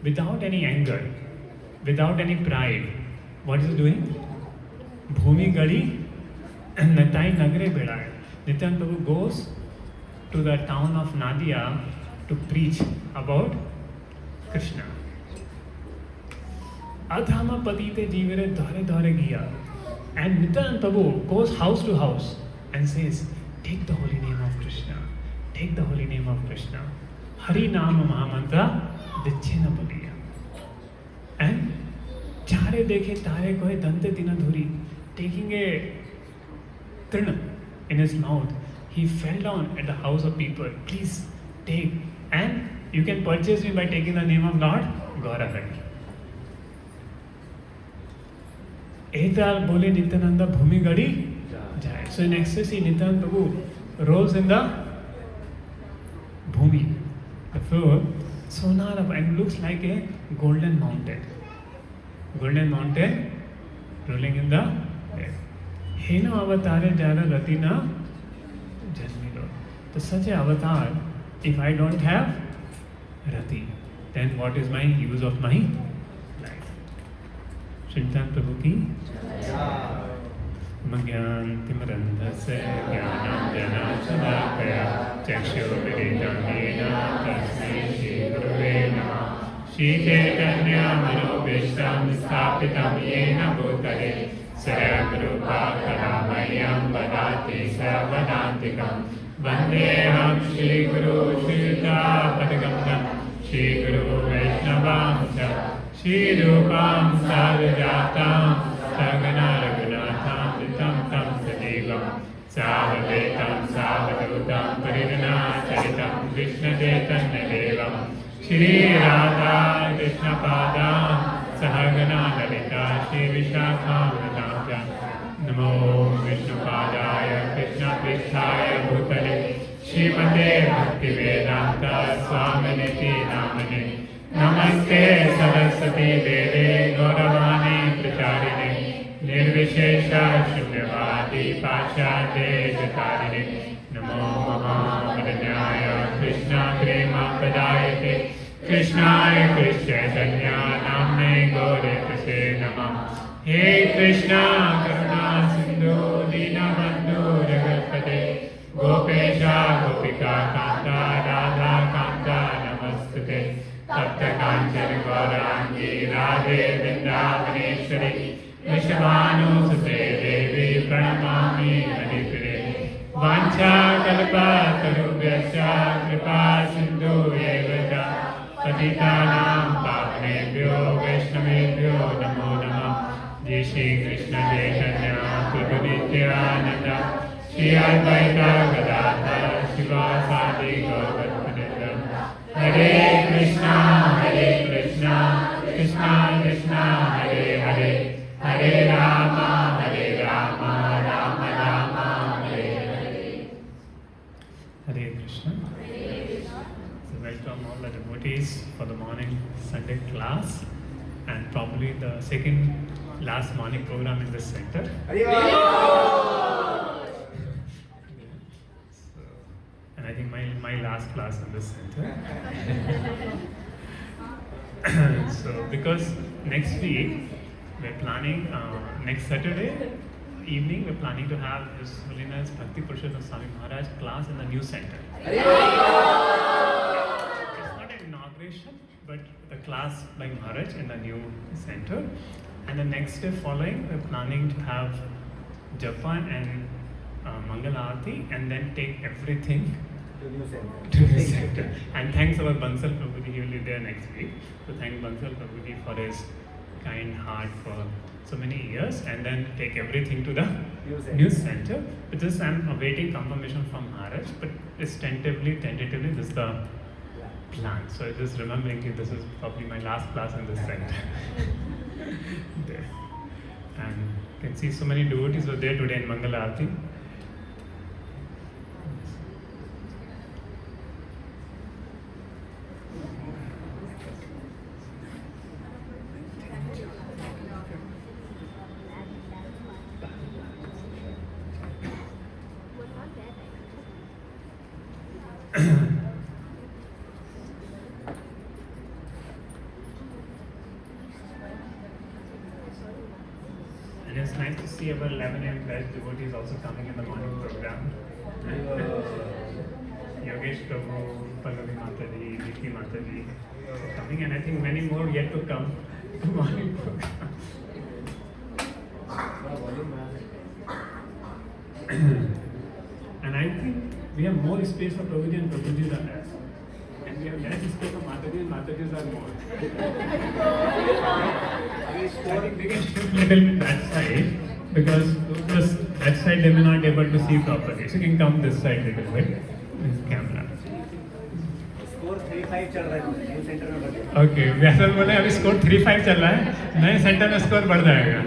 without any anger, without any pride. What is he doing? Bhumi Gadi and Natai Nagre Bedai. Nityananda Prabhu goes to the town of Nadia to preach about Krishna. Adhama Patite Jivere Dhare Dhare Giya. And Nityananda Prabhu goes house to house and says, take the holy name of Krishna. Take the holy name of Krishna. Hari Nama Mahamantra Dichena Padiya. And Chare Dekhe Tare Kohe Dante Tina Dhuri, taking a trina in his mouth, he fell down at the house of people. Please take, and you can purchase me by taking the name of Lord Gaurahari. Etal Bole Nityananda Bhumi Gadi Jai. So in ecstasy, Nityananda Prabhu rolls in the Bhumi, the floor, Sonara, and looks like a golden mountain. Golden mountain rolling in the air. Heno avatare jara ratina janmilo. So such a avatar, if I don't have rati, then what is my use of my life? Shintan Prabhu ki Magyan Timrandhase Jnanam Jana Sadakaya Chakshu Viridamena Tasmai Shri Gurave Namah Shri Chaitanya Manobhishtam Sthapitam Yena Bhutale Sarvagrupa Karamayam Vadati Sarvadantikam Vandeham Shri Guru Shrita Padagam Shri Guru Vaishnavam Shri Rupam Sarvajatam Sagana Raghunatham Vitam Tam Sadevam Savavetam Savadutam Paridana Charitam Krishna Chaitanya Devam Shri Radha Krishna Padam Sahagana Lalita Shri Vishakam Radhaja Namo Vishnu Padaya Krishna Prishthaya Bhutale Srimate Bhakti Vedanta Swaminiti Namane Namaste Saraswati Deve Gauravani Pracharine Nirvishesha Shunyavadi Pachate Jatarine Namo Mahamadanyaya Krishna Prema Padayate Krishnaya Krishna Danya Namne Gaure Namah. He Krishna Karuna Sindhu Dinabandhu Jagatpate Gopesha Gopika Kanta Radha Kanta Namastute Tapta Kanchana Gaurangi Radhe Vrindavaneshwari Vishavanu Sute Devi Pranamami Hadipire Vancha Kalpa Tarubhyascha Kripa Sindhu Evaja Patitanam Pavanebhyo Vaishnavebhyo Namo Namah Jai Shri Krishna Chaitanya Prabhu Nityananda Shri Advaita Gadadhar Srivasadi Gauravanidam Hare Krishna Krishna Krishna Hare Hare Hare Rama Rama Rama Hare Hare. Hare Krishna. So welcome all the devotees for the morning Sunday class and probably the second last morning program in this center. And I think my last class in this center. So because next week we're planning, next Saturday evening we're planning to have His Holiness Bhakti Purushottam Swami Maharaj class in the new center. It's not an inauguration, but the class by Maharaj in the new center. And the next day following, we're planning to have Japa and Mangala Aarti and then take everything to the center. And thanks our Bansal Prabhuji, he will be there next week. So thank Bansal Prabhuji for his kind heart for so many years and then take everything to the new center. With this I'm awaiting confirmation from Maharaj, but it's tentatively this is the plan. So just remembering this is probably my last class in this center. There. And you can see so many devotees were there today in Mangala Aarti. And it's nice to see our 11 AM batch devotees also coming in the morning program. Yogesh Prabhu, Pallavi Mataji, Niti Mataji coming, and I think many more yet to come to the morning program. And I think we have more space for Prabhuji and Prabhujis are less. And we have less space for Mataji and Matajis are more. I think they can shift little bit that side because that side they may not be able to see properly. So you can come this side little bit, this camera. Score 3-5 चल रहा है new centre में बढ़ Okay, Vyasan बोले अभी score 3-5 चल रहा है, नए सेंटर में स्कोर बढ़ जाएगा.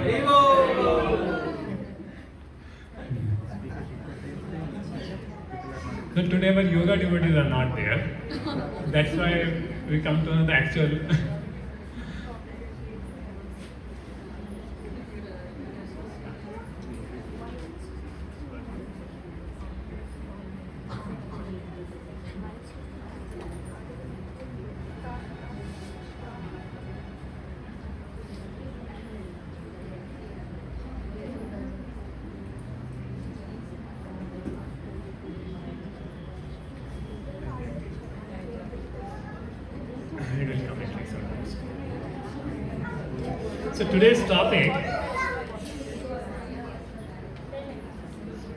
So today our yoga devotees are not there. That's why we come to know the actual.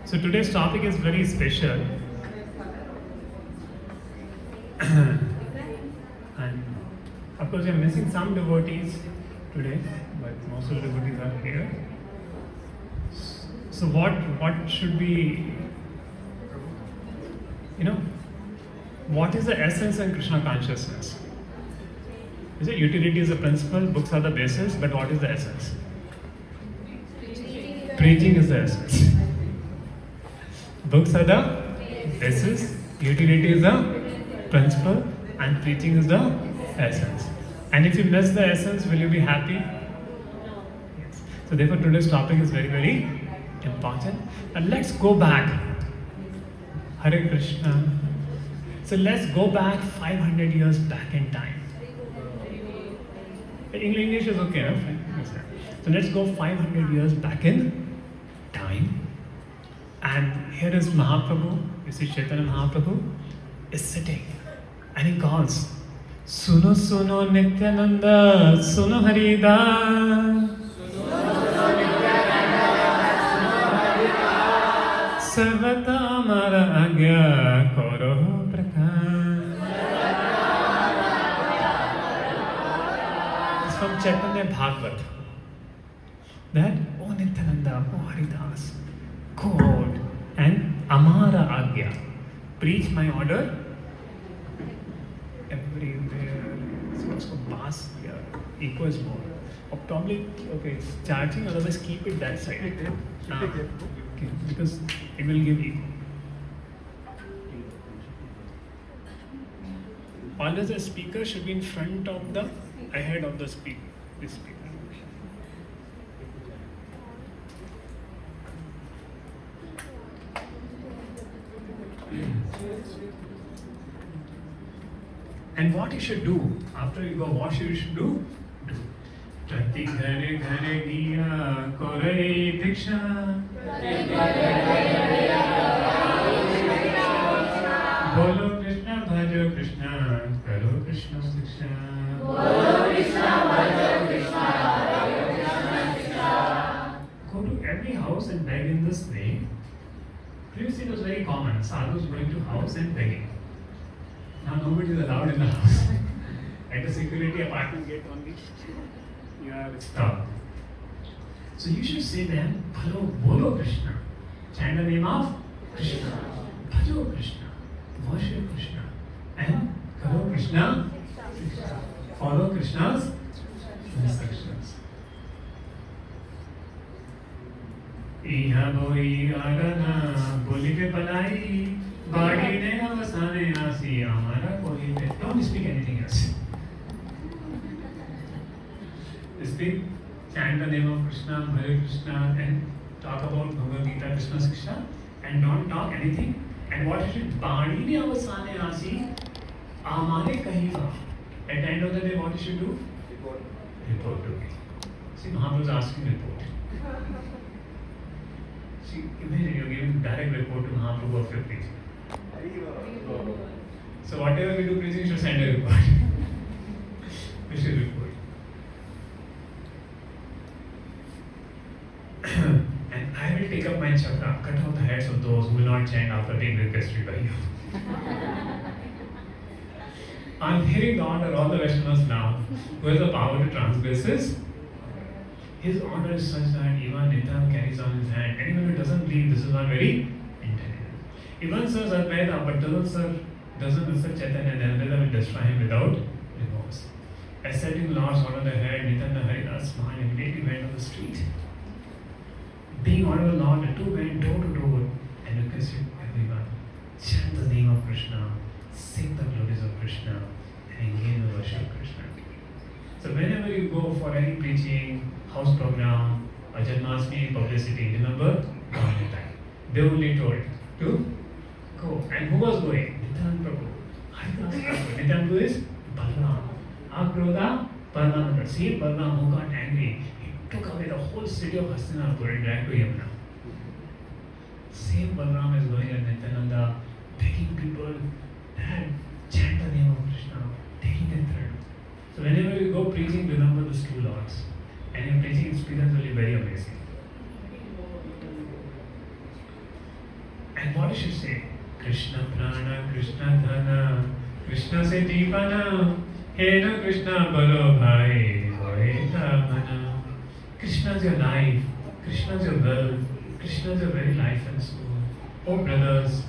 So today's topic is very special. And of course we are missing some devotees today, but most of the devotees are here. So what should be, what is the essence in Krishna consciousness? Is it utility is the principle, books are the basis, but what is the essence? Preaching is the essence. Books are the basis, utility is the principle, and preaching is the essence. And if you miss the essence, will you be happy? Yes. So therefore today's topic is very, very important. And let's go back. Hare Krishna. So let's go back 500 years back in time. English is okay, huh? Fine. So let's go 500 years back in time. And here is Mahaprabhu, you see Chaitanya Mahaprabhu is sitting and he calls, Suno Suno Nityananda, Suno Harida. Sarvata Amara Agya Koro Prakar. It's from Chaitanya Bhagavat. That, oh Nityananda, oh Haridas, go out and Amara Agya, preach my order everywhere. So let's go pass here, equals more. Or probably, okay, it's charging, otherwise keep it that side. Okay, because it will give echo. Always the speaker should be in front of the, ahead of the speaker, this speaker. And what you should do after you go wash, you should do. Prati ghare ghare diya korai diksha. Bolo Krishna bhajo Krishna karo Krishna diksha. Bolo Krishna bhajo Krishna karo Krishna diksha. Go to every house and beg in this way. Previously it was very common. Sadhus going to house and begging. Now nobody is allowed in the house. At the security apartment gate only, you are stopped. So you should say them, Bolo Krishna. Chant the name of Krishna. Bhajo Krishna. Worship Krishna. And Karo Krishna. Follow Krishna's instructions. Iha boi arana, boli ke palai. Body ne avasane asi amara koi ne. Don't speak anything else. Speak, chant the name of Krishna, Hare Krishna, and talk about Bhagavad Gita, Krishna Shiksha, and don't talk anything. And what is it? Body ne avasane asi amare kahiva. At the end of the day, what you should do? Report to me. See, Mahaprabhu is asking report. See, imagine you're giving direct report to Mahaprabhu of your preaching. So whatever we do preaching, you should send a report. We should report. And I will take up my chakra, cut off the heads of those who will not chant after being requested by you. I'm hearing the order, all the Vaishnavas now, who has the power to transgress his order is such that even Nitan carries on his hand. Anyone who doesn't believe this is not very intelligent. Even Sir Advaita, but doesn't accept Chaitanya, then Advaita will destroy him without remorse. Accepting Lord's order the head, Nitan the Haridas smiled and immediately went on the street. Being ordered the Lord, the two went door to door and requested everyone, chant the name of Krishna, sing the glories of Krishna, and engage in the worship of Krishna. So whenever you go for any preaching, house program, or Janmashtami publicity, remember, Government time. They only told to go. And who was going? Nityan Prabhu. Haridas Prabhu. Nityan Prabhu is Balram. Akroda, Balram. See Balram who got angry. He took away the whole city of Hastinapur and dragged to Yamuna. Same Balram is going at Nityananda, begging people, Dad, chant the name of Krishna, taking it third. So whenever you go preaching, remember those two lords. And your preaching experience will be very amazing. And what you should say? Krishna Prana, Krishna Dhana, Krishna Se Deepana, He na Krishna Balo Bhai, Hoye Dhamana. Krishna is your life, Krishna is your wealth, Krishna is your very life and soul. Oh brothers,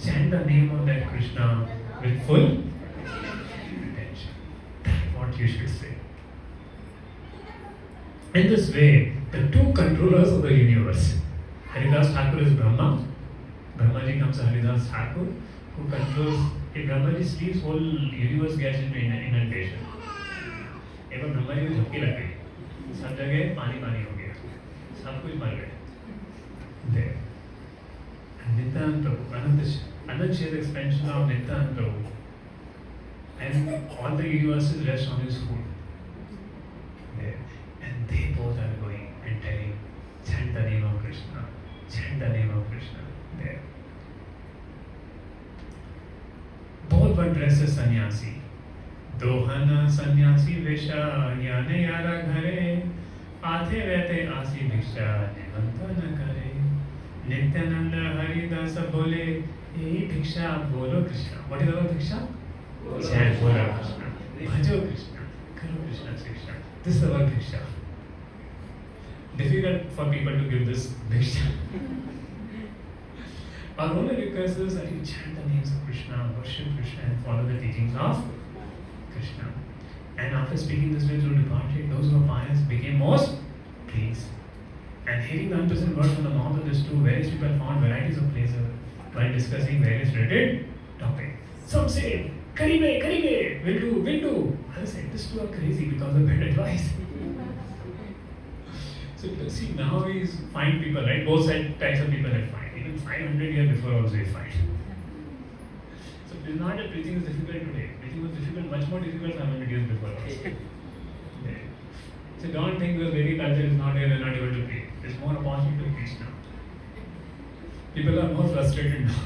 chant the name of that Krishna with full attention. That's what you should say. In this way, the two controllers of the universe, Haridas Thakur is Brahma. Brahmaji comes to Haridas Thakur, who controls. If Brahmaji sleeps, whole universe gets into inundation. एक बार ब्रह्मा जी को झपकी लग गई, सब जगह पानी पानी हो गया, सब कुछ मर गए. There. And Nityan Prabhu, Anand is expansion of Nityan Prabhu, and all the universes rest on his foot. What dress is sannyasi? Dohana sannyasi vesha yane yara ghare आते रहते आसी भिक्षा निमंत्रण न करे नित्यानंद हरिदास बोले यही भिक्षा बोलो कृष्णा व्हाट इज अवर भिक्षा जय बोलो कृष्णा भजो कृष्णा करो कृष्णा शिक्षा दिस इज अवर भिक्षा difficult for people to give this भिक्षा our only request is that you chant the names of Krishna worship Krishna and follow the teachings of Krishna. And after speaking this way through departure, those who are pious became most pleased. And hearing the unpleasant words from the mouth of these two, various people found varieties of pleasure while discussing various related topics. Some say, Karibe, will do. Others say, these two are crazy because of bad advice. So see, now we find people, right? Both types of people that find. Even 500 years before also we find. So it is not that preaching is difficult today. Preaching was difficult, much more difficult 500 years before also. Yeah. So don't think because Vedic culture is not here, they are not able to preach. There is more opportunity to preach now. People are more frustrated now.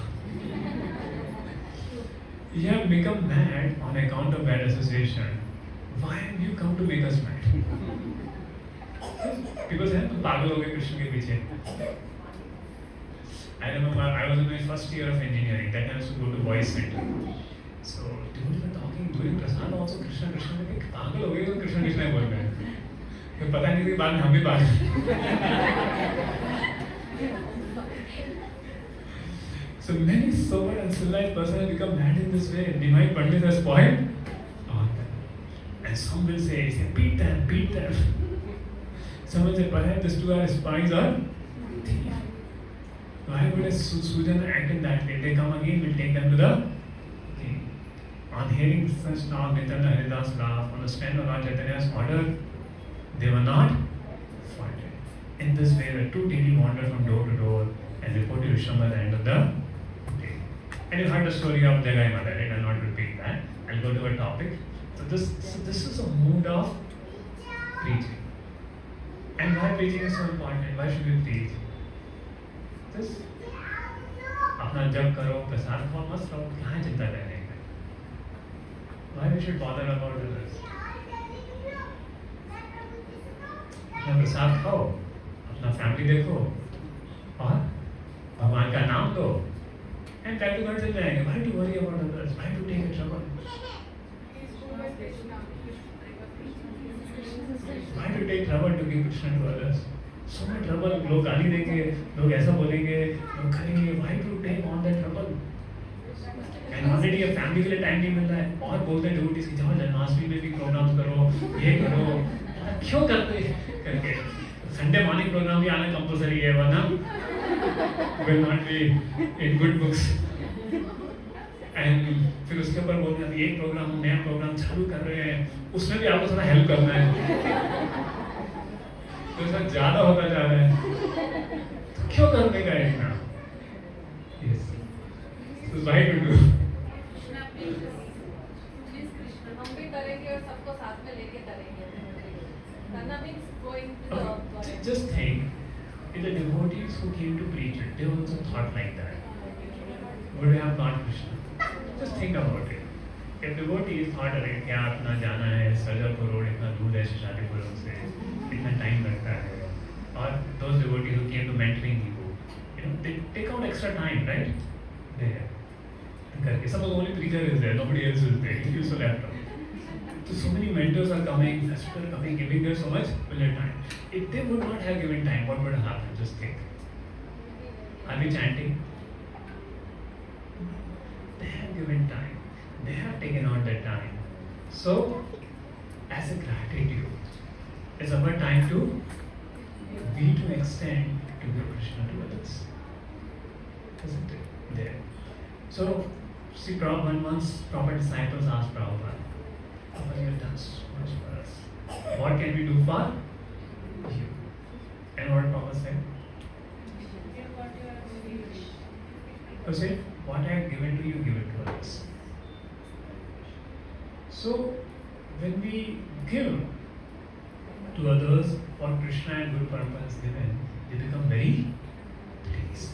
You have become mad on account of bad association. Why have you come to make us mad? People say, तुम पागल हो गए कृष्ण के पीछे. I remember I was in my first year of engineering. That I used to go to voice center. So people were talking during Prasad also Krishna. Like, पागल हो गए तो Krishna बोल रहे हैं. फिर पता नहीं कि बाद में हम भी पागल. So many sober and civilized persons have become mad in this way. Divine Pandit has spoiled on them. And some will say, beat them. Someone said, perhaps these two are spies or thieves. Why would a Sujana act in that way? They come again, we'll take them to the king. On hearing such talk, Nityananda Haridas laughed. On the stand of Lord Chaitanya's order, they were not faulted. In this way, the two daily wandered from door to door and reported Vishwambar at the end of the day. And you heard the story of Jagai Mother, right? I'll not repeat that. I'll go to a topic. So this is a mood of preaching. And why preaching is so important? Why should we preach? This अपना जप करो प्रसाद खाओ मस्त रहो कहाँ चिंता करने का Why we should bother about others? अपना प्रसाद खाओ अपना फैमिली देखो और भगवान का नाम लो and time to God चल जाएंगे. Why to worry about others? Why to take a trouble? Why to take trouble to give Krishna to others? So much trouble. लोग गाली देंगे, लोग ऐसा बोलेंगे, लोग करेंगे. Why to take all that trouble? And already a family के लिए टाइम नहीं मिल रहा है और बोलते हैं devotees कि जाओ जन्माष्टमी में भी प्रोग्राम करो, ये करो. क्यों करते करके? संडे मॉर्निंग प्रोग्राम भी आना कंपल्सरी है वरना will not be in good books. And फिर उसके ऊपर बोलते हैं एक प्रोग्राम हम नया प्रोग्राम चालू कर रहे हैं उसमें भी आपको थोड़ा हेल्प करना है. तो इसमें ज़्यादा होता जा रहा है तो क्यों करने का इतना? Yes. So why to do? हम भी करेंगे और सबको साथ में लेके करेंगे. करना means going to the. Just think, if the devotees who came to preach it, they also thought like that. Would they have thought Krishna? Just think about it. If devotees thought, अरे क्या अपना जाना है Sarjapur road इतना दूर है शादीपुरम से इतना टाइम लगता है और those devotees who came to mentoring you, they take out extra time, right? There. करके suppose only preacher is there, nobody else is there. You use a laptop. So many mentors are coming, people are coming, giving them so much time. If they would not have given time, what would have happened? Just think. Are we chanting? They have given time. They have taken out their time. So, as a gratitude, it's our time to be to extend to give Krishna to others. Isn't it? There. So, see, once proper disciples asked Prabhupada, Prabhupada, you have done so much for us. What can we do for you? And what Prabhupada said? He said, what I have given to you, give it to others. So, when we give to others what Krishna and Guru Parampara has given, they become very pleased.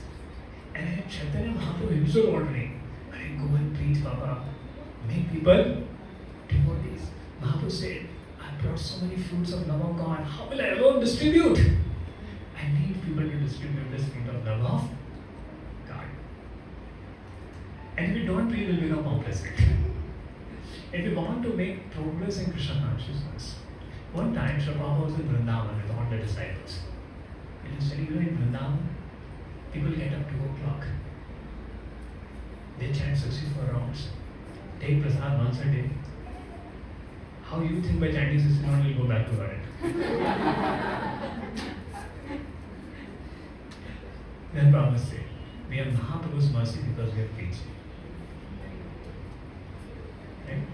And Chaitanya Mahaprabhu himself ordering, go and preach, Baba. Make people devotees. Mahaprabhu said, I brought so many fruits of love of God. How will I alone distribute? I need people to distribute this fruit of love of God. And if we don't, we will become complicit. If we want to make progress in Krishna consciousness, one time Prabhu was in Vrindavan with all the disciples. And he said, in Vrindavan, people get up 2 o'clock. They chant 64 rounds. Take prasad once a day. How you think by chanting 64 rounds will go back to Garden? Then Prabhu said, we have Mahaprabhu's mercy because we are preaching. Right?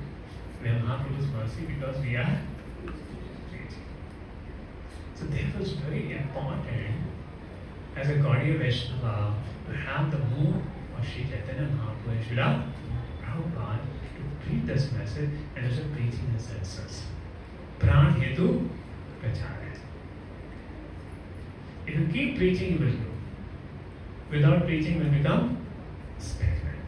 We have Mahaprabhu's mercy because we are preaching. So therefore it's very important as a Gaudiya Vaishnava to have the mood of Sri Chaitanya Mahaprabhu and Srila Prabhupada to preach this message and also preaching the senses. Pran hetu prachare. If you keep preaching, you will grow. Without preaching, you will become stagnant.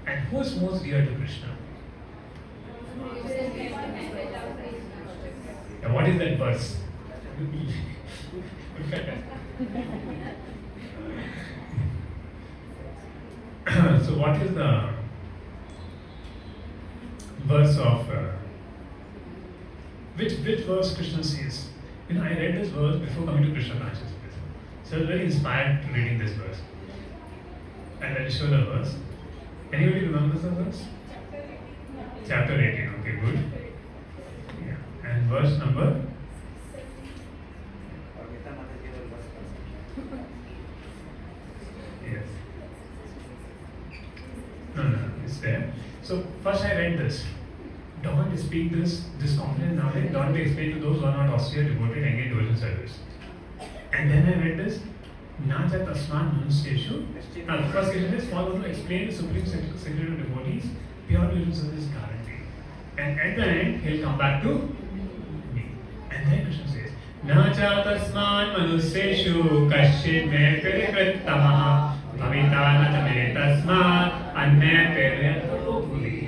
And who is most dear to Krishna? Now, what is that verse? So what is the verse of which verse Krishna says? I read this verse before coming to Krishna consciousness. So I was very inspired reading this verse. And I'll show the verse. Anybody remembers the verse? Chapter 18. Okay, good. Yeah. And verse number? Yes. No, it's there. So first I read this. Don't speak this confident knowledge. Don't explain to those who are not austere, devoted, engaged devotion service. And then I read this. Naja tasman manusyeshu. Now the first question is follow to explain the supreme secret of devotees. Pure devotion service is guaranteed. And at the end he'll come back to me. And then Krishna says, Naja tasman manusyeshu kashchid me perikrittamaha bhavita natame tasman anme periyatto puri.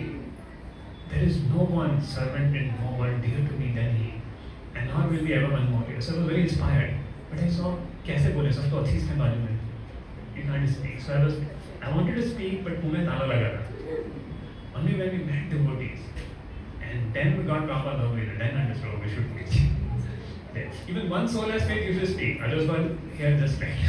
There is no one servant in no one dear to me than he. And nor will be ever one more dear. So I was very inspired. But I saw, कैसे बोले सबको अच्छी इसके बारे में, you can't speak. So I wanted to speak, but मुँह में ताला लगा था. Only when we met devotees, and then we got proper love with it, then understood we should preach. Even one soul has faith, you should speak. Others got here just right.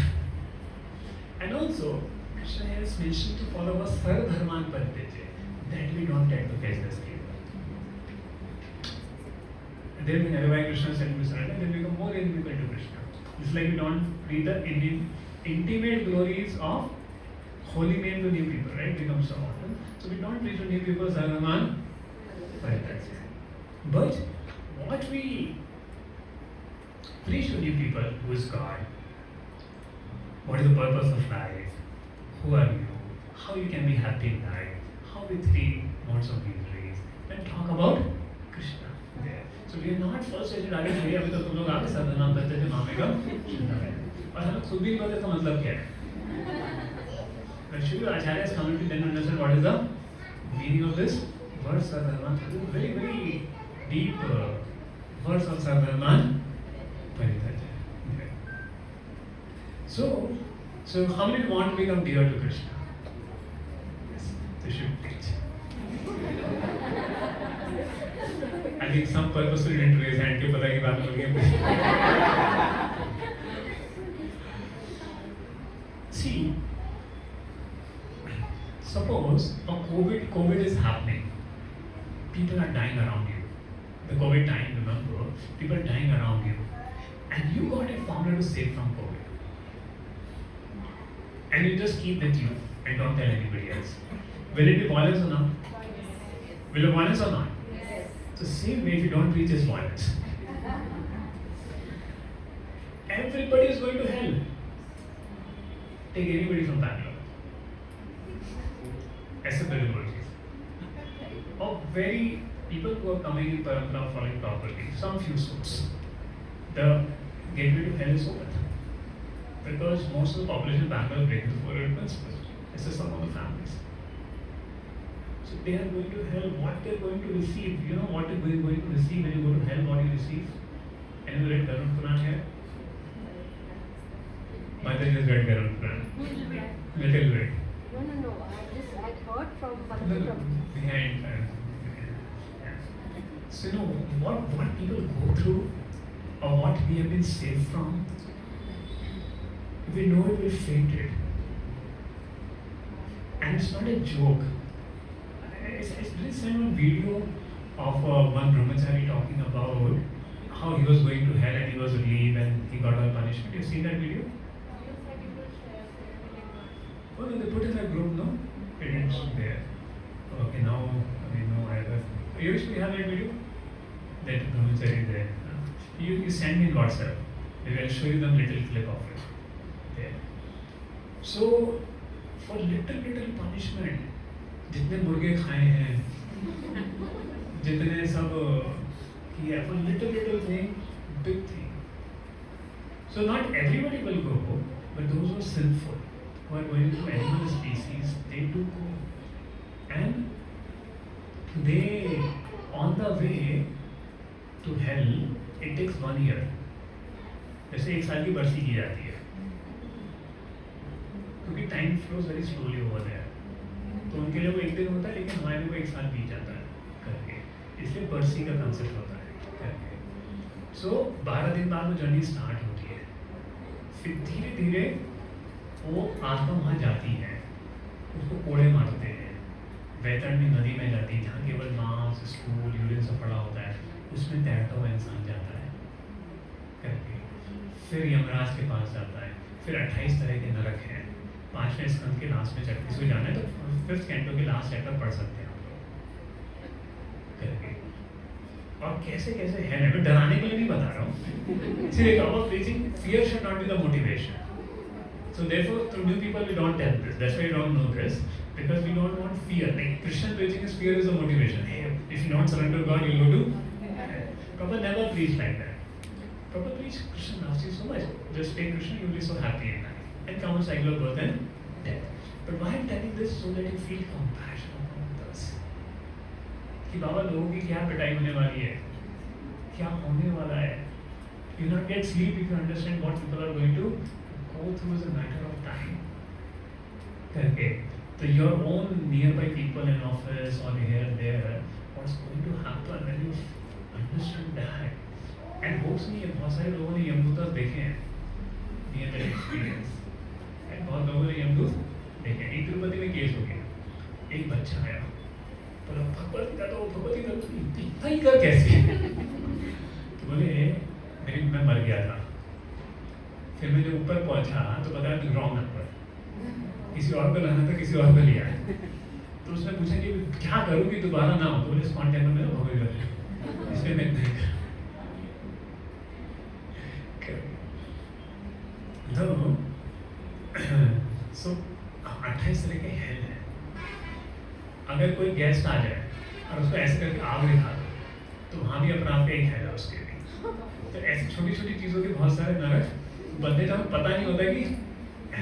And also, Krishna has mentioned to follow a Sarva Dharman Parityajya, that we don't tend to face this people. And then whenever Krishna said to surrender, they become more inimical to Krishna. It's like we don't read the intimate glories of holy men to new people, right? Becomes so often. So we don't preach to new people, Sarvaman Parityajya. But what we preach to new people, who is God? What is the purpose of life? Who are you? How you can be happy in life? How we 3 modes of miseries? Then talk about Krishna there. So we are not first stage आगे बढ़े अभी तो तुम लोग आगे सर्वनाम करते थे मामे का और हम खुद भी कहते तो मतलब क्या है? When Shri Acharya is coming to then understand what is the meaning of this verse Sarvadharman. This is very very deep verse of Sarvadharman Parityajya. So how many want to become dear to Krishna? Yes, they should preach. I think some purposefully didn't raise hand to pata ki baat ho gayi. See, suppose a COVID is happening. People are dying around you. The COVID time, remember, people are dying around you. And you got a formula to save from COVID. And you just keep with you and don't tell anybody else. Will it be violence or not? Will it be violence or not? Yes. So same way, if you don't preach, is violence. Everybody is going to hell. Take anybody from Bangalore. Except the devotees. Or very people who are coming in Parampara following properly, some few souls. The gateway to hell is open. Because most of the population in Bangalore break the 400 principles. It's just some of the families. So they are going to hell. What they are going to receive? You know what you are going to receive when you go to hell? What you receive? Anyone read Garud Puran here? Mother just read Garud Puran. Little bit. No. I heard from No, behind. So you know what people go through, or what we have been saved from. We know it will fade it. And it's not a joke. It's really sent one video of one brahmachari talking about how he was going to hell and he was relieved and he got all punishment. You seen that video? Oh no, they put in a group, no? It ends there. Okay, now I mean no, I have. You usually have that video? That brahmachari there. You send me in WhatsApp. Maybe I'll show you the little clip of it. There. So for little punishment, जितने मुर्गे खाए हैं, जितने सब किया, for little thing, big thing. So not everybody will go, but those who are sinful, who are going to animal species, they do go. And they, on the way to hell, it takes 1 year. जैसे 1 साल की बरसी की जाती है, क्योंकि time flows very slowly over there. तो उनके लिए वो 1 दिन होता है, लेकिन हमारे लिए वो 1 साल बीत जाता है करके. इसलिए बरसी का कंसेप्ट होता है करके. सो 12 दिन बाद वो जर्नी स्टार्ट होती है. फिर धीरे धीरे वो आत्मा वहाँ जाती है, उसको कोड़े मारते हैं, वैतरणी नदी में जाती है जहाँ केवल मांस, स्टूल, यूरिन सब पड़ा होता है, उसमें तैरता हुआ इंसान जाता है करके. फिर यमराज के पास जाता है. फिर 28 तरह के नरक हैं. 5वें स्कंद के लास्ट में 36 में जाना है तो 5th कैंटो के लास्ट चैप्टर पढ़ सकते हैं आप लोग करके. और कैसे कैसे है, मैं डराने के लिए नहीं बता रहा हूँ. See, our preaching, fear should not be the motivation. So therefore, to new people we don't tell this. That's why you don't know this, because we don't want fear. Like Christian preaching is fear is the motivation. Hey, if you don't surrender to God, you'll go to. Prabhu never preached like that. Prabhu preached Krishna loves you so much. Just take Krishna, you'll be so happy in life. And come on cycle of birth and death. But why I'm telling this so that you feel compassion upon others. कि बाबा लोगों की क्या पिटाई होने वाली है, क्या होने वाला है. You not get sleep if you understand what people are going to go through as a matter of time. करके तो your own nearby people in office or here and there, what's going to happen when you understand that. And hopes नहीं है, बहुत सारे लोगों ने यमदूत देखे हैं, near their experience. And बहुत लोगों ने यमदूत देखे हैं. एक तिरुपति में केस हो गया, एक बच्चा आया, बोला भगवती का तो भगवती का इतना ही कर कैसे. तो बोले मैं मर गया था. फिर मैं जब ऊपर पहुंचा तो बताया तू रॉन्ग नंबर, किसी और को लाना था, किसी और को लिया. तो उसने पूछा कि क्या करूँ कि दोबारा ना हो. तो बोले स्पॉट टाइम में भगवती कर, इसलिए मैं नहीं कर. So 28 तरह के हेल है. अगर कोई गेस्ट आ जाए और उसको ऐसे करके आग दिखा दो, तो वहाँ भी अपना आप एक हेल है उसके लिए. तो ऐसी छोटी छोटी चीज़ों के बहुत सारे नरक बंदे का पता नहीं होता कि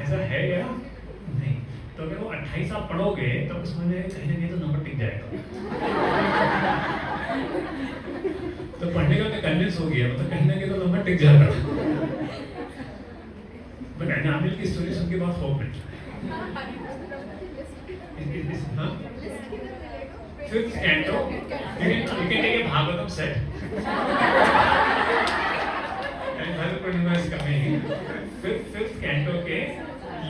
ऐसा है या नहीं. तो अगर वो 28 आप पढ़ोगे तो उसमें कहीं ना कहीं तो नंबर टिक जाएगा. तो पढ़ने का मैं कन्विंस हो गया, मतलब कहीं ना कहीं तो नंबर टिक जाएगा. बट अनामिल की स्टोरी सुन के बहुत होप मिलता है. Fifth canto, you can take a Bhagavatam set. And Bhagavad Purnima is coming. Fifth canto के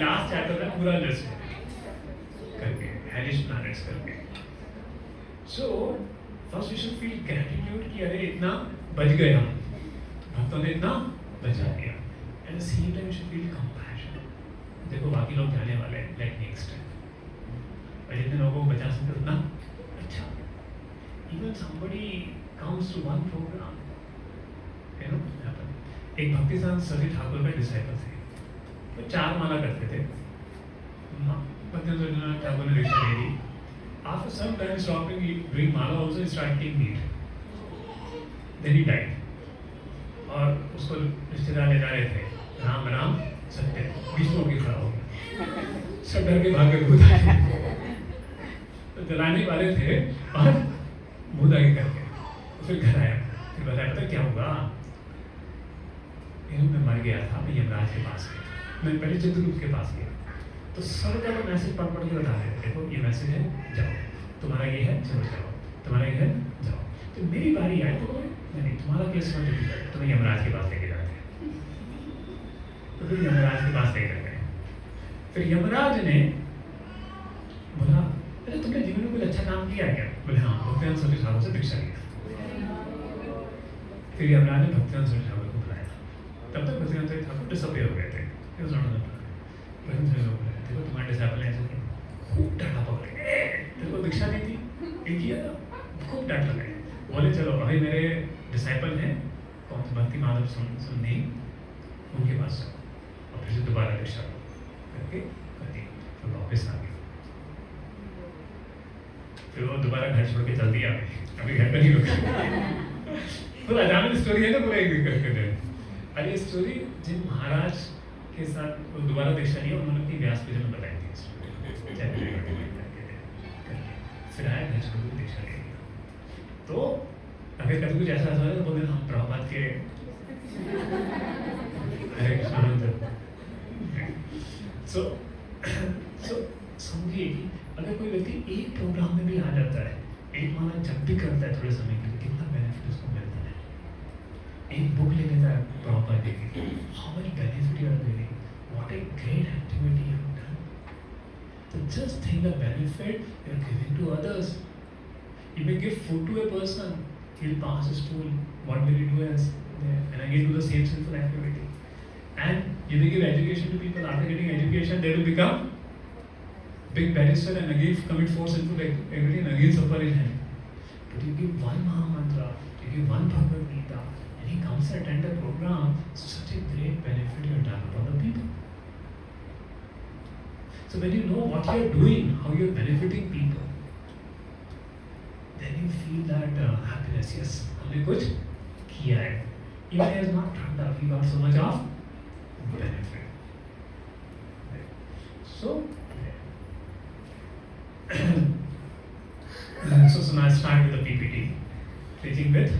last chapter में पूरा list करके, hellish planets करके. So first you should feel gratitude कि अरे इतना बच गए हम, भक्तों ने इतना बचा दिया. At the same time you should feel compassion. देखो बाकी लोग जाने वाले हैं, let me extend. और जितने लोगों को बचा सकते उतना अच्छा. Even somebody comes to one program, you know, happen. एक भक्ति साथ सभी ठाकुर का डिसाइपल थे, वो 4 माला करते थे. भक्ति ठाकुर ने रिक्शा ले ली. After some time stopping doing mala also he started taking meat. Then he died. और उसको रिश्तेदार ले जा रहे थे, राम राम सत्य, बीच में होके खड़ा हो गया. सब डर के भाग के कूदा. तो जलाने वाले थे और मुँह दागी करके फिर घर आया, फिर बताया पता क्या हुआ, मैं मर गया था, मैं यमराज के पास गया, मैं पहले चित्रगुप्त के पास गया, तो सब का वो मैसेज पढ़ के बता रहे थे, देखो ये मैसेज है, जाओ, तुम्हारा ये है, चलो जाओ, तुम्हारा ये है, जाओ। तो मेरी बारी आई तो नहीं, तुम्हारा केस मत डिफिकल्ट, तुम्हें यमराज के पास लेके जाते हैं। तो फिर यमराज के पास लेकर गए, फिर यमराज ने बोला अरे तुमने जीवन में कोई अच्छा काम किया है क्या? बोले हाँ, भक्तिवेदांत सरस्वती ठाकुर से भिक्षा लिया। फिर यमराज ने भक्तिवेदांत सरस्वती ठाकुर को बुलाया, तब तक भक्तिवेदांत सरस्वती ठाकुर डिसअपियर हो गए थे। देखो तुम्हारे डिसाइपल ने ऐसे किया, खूब डांटा पकड़े, तेरे को भिक्षा दी थी, ये किया था, खूब डांट लगाए। बोले चलो अभी मेरे डिसाइपल हैं कौन से भक्ति माधव सुननी, उनके पास जाओ और फिर से दोबारा भिक्षा करके कर दी, फिर वापस आ गए। फिर वो दोबारा घर छोड़ के चल दिया, अभी घर पर ही रुका। तो अचानक स्टोरी है ना पूरा एक करके। अरे ये स्टोरी जिन महाराज के साथ वो दोबारा दीक्षा लिया, उन्होंने अपनी व्यास पूजा में बताई थी स्टोरी। फिर आया घर छोड़ के दीक्षा ले लिया। तो अगर कभी कुछ ऐसा ऐसा है तो बोलते हम प्रभुपाद के हरे कृष्ण। सो समझिए कि अगर कोई व्यक्ति एक प्रोग्राम में भी आ जाता है, एक माला जब भी करता है थोड़े समय के लिए, कितना बेनिफिट उसको मिलता है। एक बुक ले लेता है प्रॉपर देखिए, how much benefit you are getting, what a great activity you have done. तो just think the benefit you are giving to others. You may give food to a person, he'll pass his stool. What will he do else? And again do the same sinful activity. And you may give education to people. After getting education, they will become big barrister and again commit four sinful activity and again suffer in hell. But you give one Maha Mantra, you give one Bhagavad Gita, and he comes and attend the program. Such a great benefit you have done for the people. So when you know what you are doing, how you are benefiting people, then you feel that happiness. Yes, हमने कुछ किया है. Even he has not turned up, he got so much of benefit. So, so now I start with the PPT, preaching with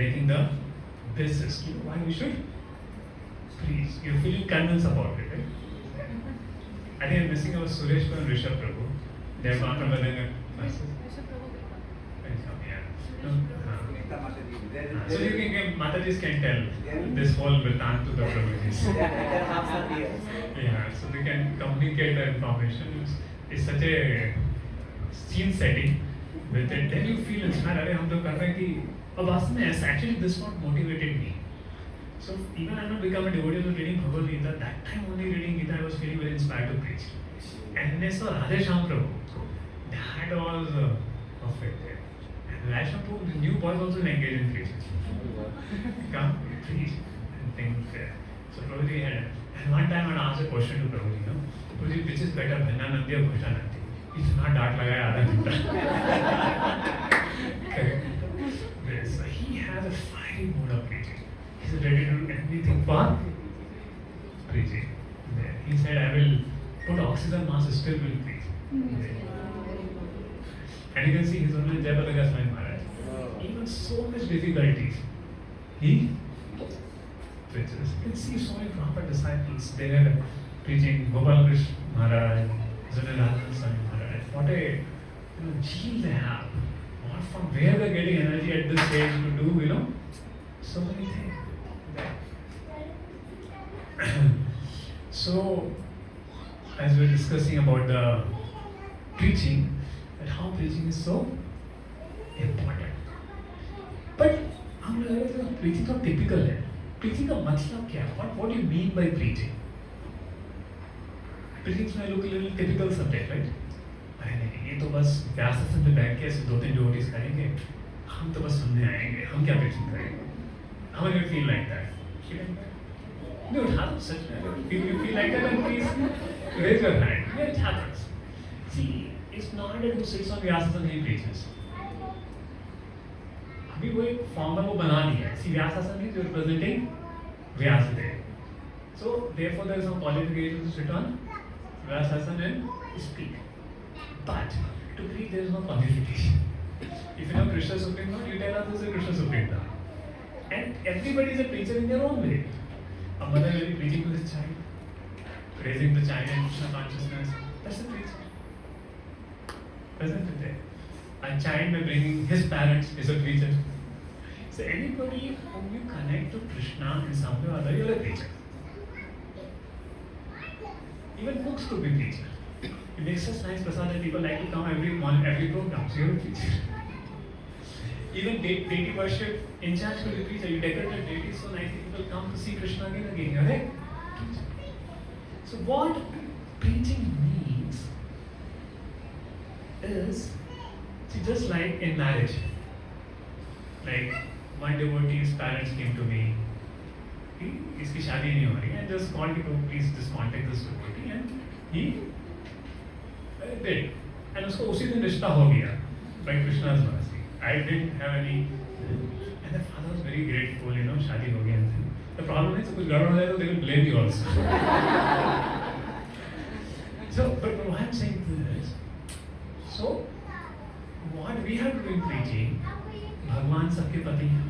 making the basis. You know why we should preach. You're feeling convinced about it, right? I think I'm missing out Suresh and Rishabh Prabhu. They have gone from the classes. So you can give Mataji's can tell this whole Vritant to the Prabhujis. Yeah, so they can communicate the information. It's such a scene setting with it. Then you feel inspired. अरे हम तो कर रहे हैं कि अब वास्तव में ऐसा actually this what motivated me. So even I not become a devotee of reading Bhagavad Gita. That time only reading Gita, I was feeling very inspired to preach. And then I saw Radhe Shyam Prabhu. That was perfect. Vraj Krishna Prabhu, the new boys also engage in preaching. Come, preach, and things there. So Prabhuji had, and one time I asked a question to Prabhuji, you know, Prabhuji, which is better, Bhananandi or Bhushanandi? इतना डांट लगाया आधा घंटा. Correct. So he has a fiery mode of preaching. He's ready to do anything for preaching. He said, I will put oxygen mask, still will preach. And you can see his own Jayapadaga Swami Maharaj. Even so much difficulties, he preaches. You can see so many proper disciples. They are preaching Gopal Krishna Maharaj, Zanaratan Swami Maharaj. What a zeal they have. What from where they are getting energy at this stage to do, so many things. So, as we are discussing about the preaching, and how preaching is so important. But हम लोग अगर तो preaching तो typical है. Preaching का मतलब क्या है? What do you mean by preaching? Preaching may look a little typical subject, right? अरे नहीं, ये तो बस व्यास आसन पे बैठ के ऐसे 2-3 devotees करेंगे. हम तो बस सुनने आएंगे. हम क्या preaching करेंगे? How many feel like that? No, it happens. If you feel like that, then please raise your hand. Yeah, it happens. See, it's not that who sits on Vyasasana he preaches. अभी वो एक formal वो बना दिया है. See, Vyasasana is representing Vyasadeva. So therefore there is no qualification to sit on Vyasasana and speak. But To preach, there is no qualification. If you know Krishna Supreme Lord, you tell others Krishna Supreme Lord. And everybody is a preacher in their own way. A mother will be preaching to his child, raising the child in Krishna consciousness. That's the preacher. Isn't it? A child by bringing his parents is a preacher. So anybody whom you connect to Krishna in some way or other, you're a preacher. Even books could be preacher. It makes such nice prasad that people like to come every program. So you're a preacher. Even deity worship in church could be preacher. You decorate the deity so nicely, people come to see Krishna again and again. You're right? So what preaching means is, see, just like in marriage, like one devotee's parents came to me, इसकी शादी नहीं हो रही है, just called me, please just contact this devotee, and he did, and उसको उसी दिन रिश्ता हो गया by Krishna's mercy. I didn't have any, and the father was very grateful, शादी हो गया. The problem is कुछ गड़बड़ हो जाए तो they will blame you also. So, but what I'm saying is, so what we have to do in preaching, भगवान सबके पति हैं,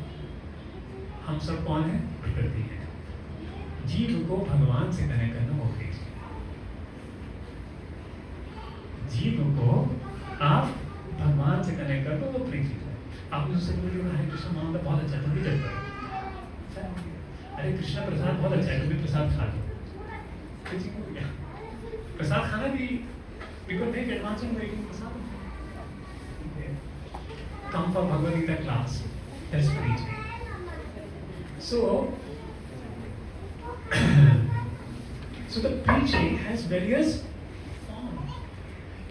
हम सब कौन हैं? प्रकृति हैं. जीव को भगवान से कनेक्ट करना वो preaching. जीव को आप भगवान से कनेक्ट कर दो वो preaching है. आप उससे बोलिए हरे कृष्ण मामला बहुत अच्छा है, तुम भी चलता है. अरे कृष्ण प्रसाद बहुत अच्छा है, तुम भी प्रसाद खा लो. preaching हो गया. प्रसाद खाना भी we could make advancing by eating Prasad. Come for Bhagavad Gita class, that's preaching. So the preaching has various forms.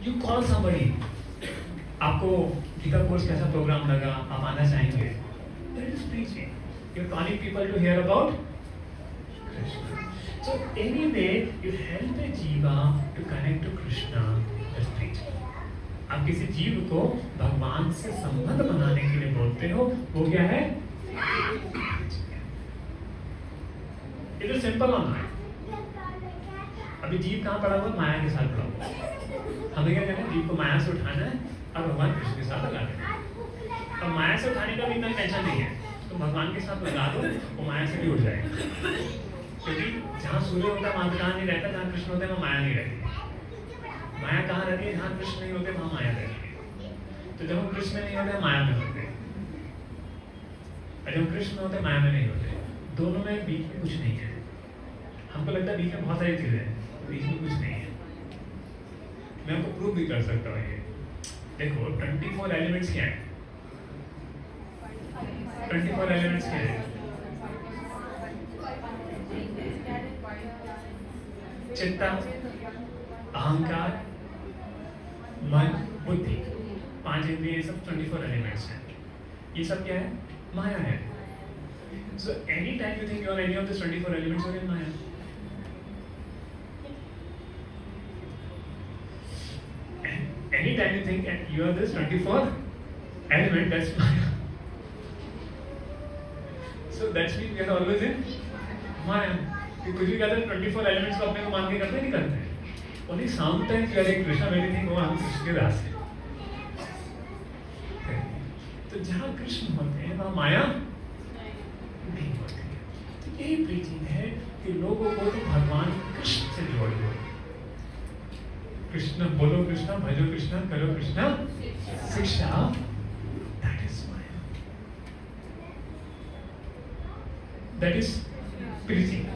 You call somebody, आपको गीता कोर्स कैसा प्रोग्राम लगा, आप आना चाहेंगे, that is preaching. You're calling people to hear about Krishna. So anyway, you help a jiva to connect to Krishna, that's preaching. आप किसी जीव को भगवान से संबंध बनाने के लिए बोलते हो, वो क्या है? It is simple or not? अभी जीव कहाँ पड़ा हुआ? माया के साथ पड़ा हुआ. हमें क्या करना है? जीव को माया से उठाना है और भगवान कृष्ण के साथ लगा देना है. अब माया से उठाने का भी इतना टेंशन नहीं है, तो भगवान के साथ लगा दो, वो माया से भी उठ जाएगा. क्योंकि जहाँ सूर्य होता है वहाँ कहाँ नहीं रहता, जहाँ कृष्ण होते हैं वहाँ माया नहीं रहती. माया कहाँ रहती है? जहाँ कृष्ण नहीं होते वहाँ माया रहती है. तो जब हम कृष्ण नहीं होते माया में होते हैं, और जब कृष्ण होते माया में नहीं होते. दोनों में बीच में कुछ नहीं है. हमको लगता है बीच में बहुत सारी चीजें हैं, बीच में कुछ नहीं है. मैं आपको प्रूव भी कर सकता हूँ. ये देखो 24 एलिमेंट्स क्या है? 24 एलिमेंट्स क्या है? चित्ता, अहंकार, मन, बुद्धि, 5 इंद्रिय, सब 24 एलिमेंट्स हैं. ये सब क्या है? माया है. So anytime you think you are any of these 24 elements, you are in Maya. And anytime you think you are this 24 element, that's Maya. So that's means we are always in Maya. कुछ भी कहते हैं 24 elements को अपने को मान के करते नहीं करते. Only sometimes you are in Krishna, when you think oh हम कृष्ण के दास हैं. तो जहाँ कृष्ण होते हैं वहाँ माया नहीं होती है. तो यही प्रीचिंग है कि लोगों को तो भगवान कृष्ण से जोड़ दो. कृष्ण बोलो, कृष्ण भजो, कृष्ण करो, कृष्ण शिक्षा. That is Maya. That is preaching.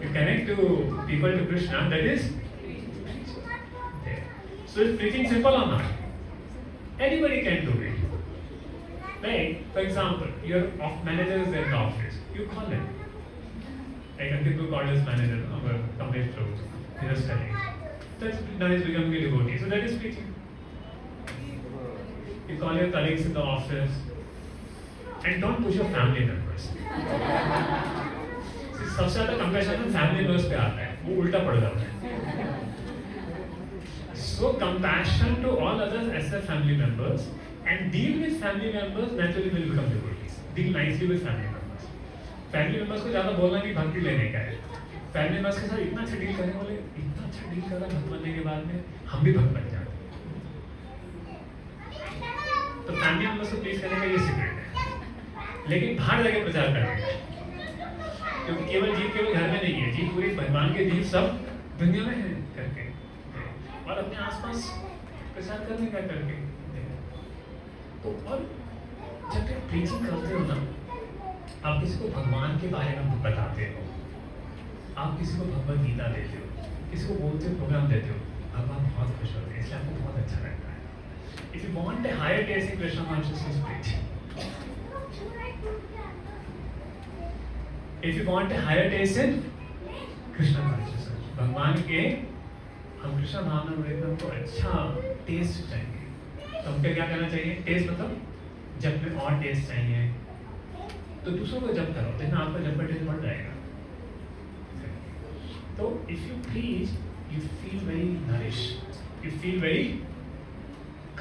You connect to people to Krishna, that is there. So is preaching simple or not? Anybody can do it. Right? For example, your manager is in the office. You call him. Like Antiku called his manager, our company Prabhu. He was telling. Now he's becoming a devotee. So that is preaching. You call your colleagues in the office. And don't push your family members. सबसे ज़्यादा compassion family members पे आता है, वो उल्टा पड़ जाता है. So compassion to all others as their family members and deal with family members naturally will become devotees. Deal nicely with family members. Family members को ज़्यादा बोलना नहीं, भक्ति लेने का है. Family members के साथ इतना अच्छा डील करने वाले, इतना अच्छा डील करा भक्त बनने के बाद में हम भी भक्त बन जाते हैं. तो फैमिली मेंबर्स को प्लीज करने का ये सीक्रेट है, लेकिन बाहर जाके प्रचार करेंगे, क्योंकि केवल जीव केवल घर में नहीं है, जीव पूरे भगवान के जीव सब दुनिया में है करके, और अपने आसपास प्रचार करने का करके। तो और जब आप प्रीचिंग करते हो ना, आप किसी को भगवान के बारे में बताते हो, आप किसी को भगवद गीता देते हो, किसी को बोलते हो, प्रोग्राम देते हो, भगवान बहुत खुश होते हैं, इसलिए आपको बहुत अच्छा लगता है। If you want a higher taste in Krishna consciousness, preach. If you want a higher taste in Krishna consciousness, भगवान के हम कृष्ण भावना में हमको अच्छा टेस्ट चाहिए, तो हमको क्या करना चाहिए? टेस्ट मतलब जब में और टेस्ट चाहिए तो दूसरों को जब करो, देखना आपका जब का टेस्ट बढ़ जाएगा। तो if you please you feel very nourished, you feel very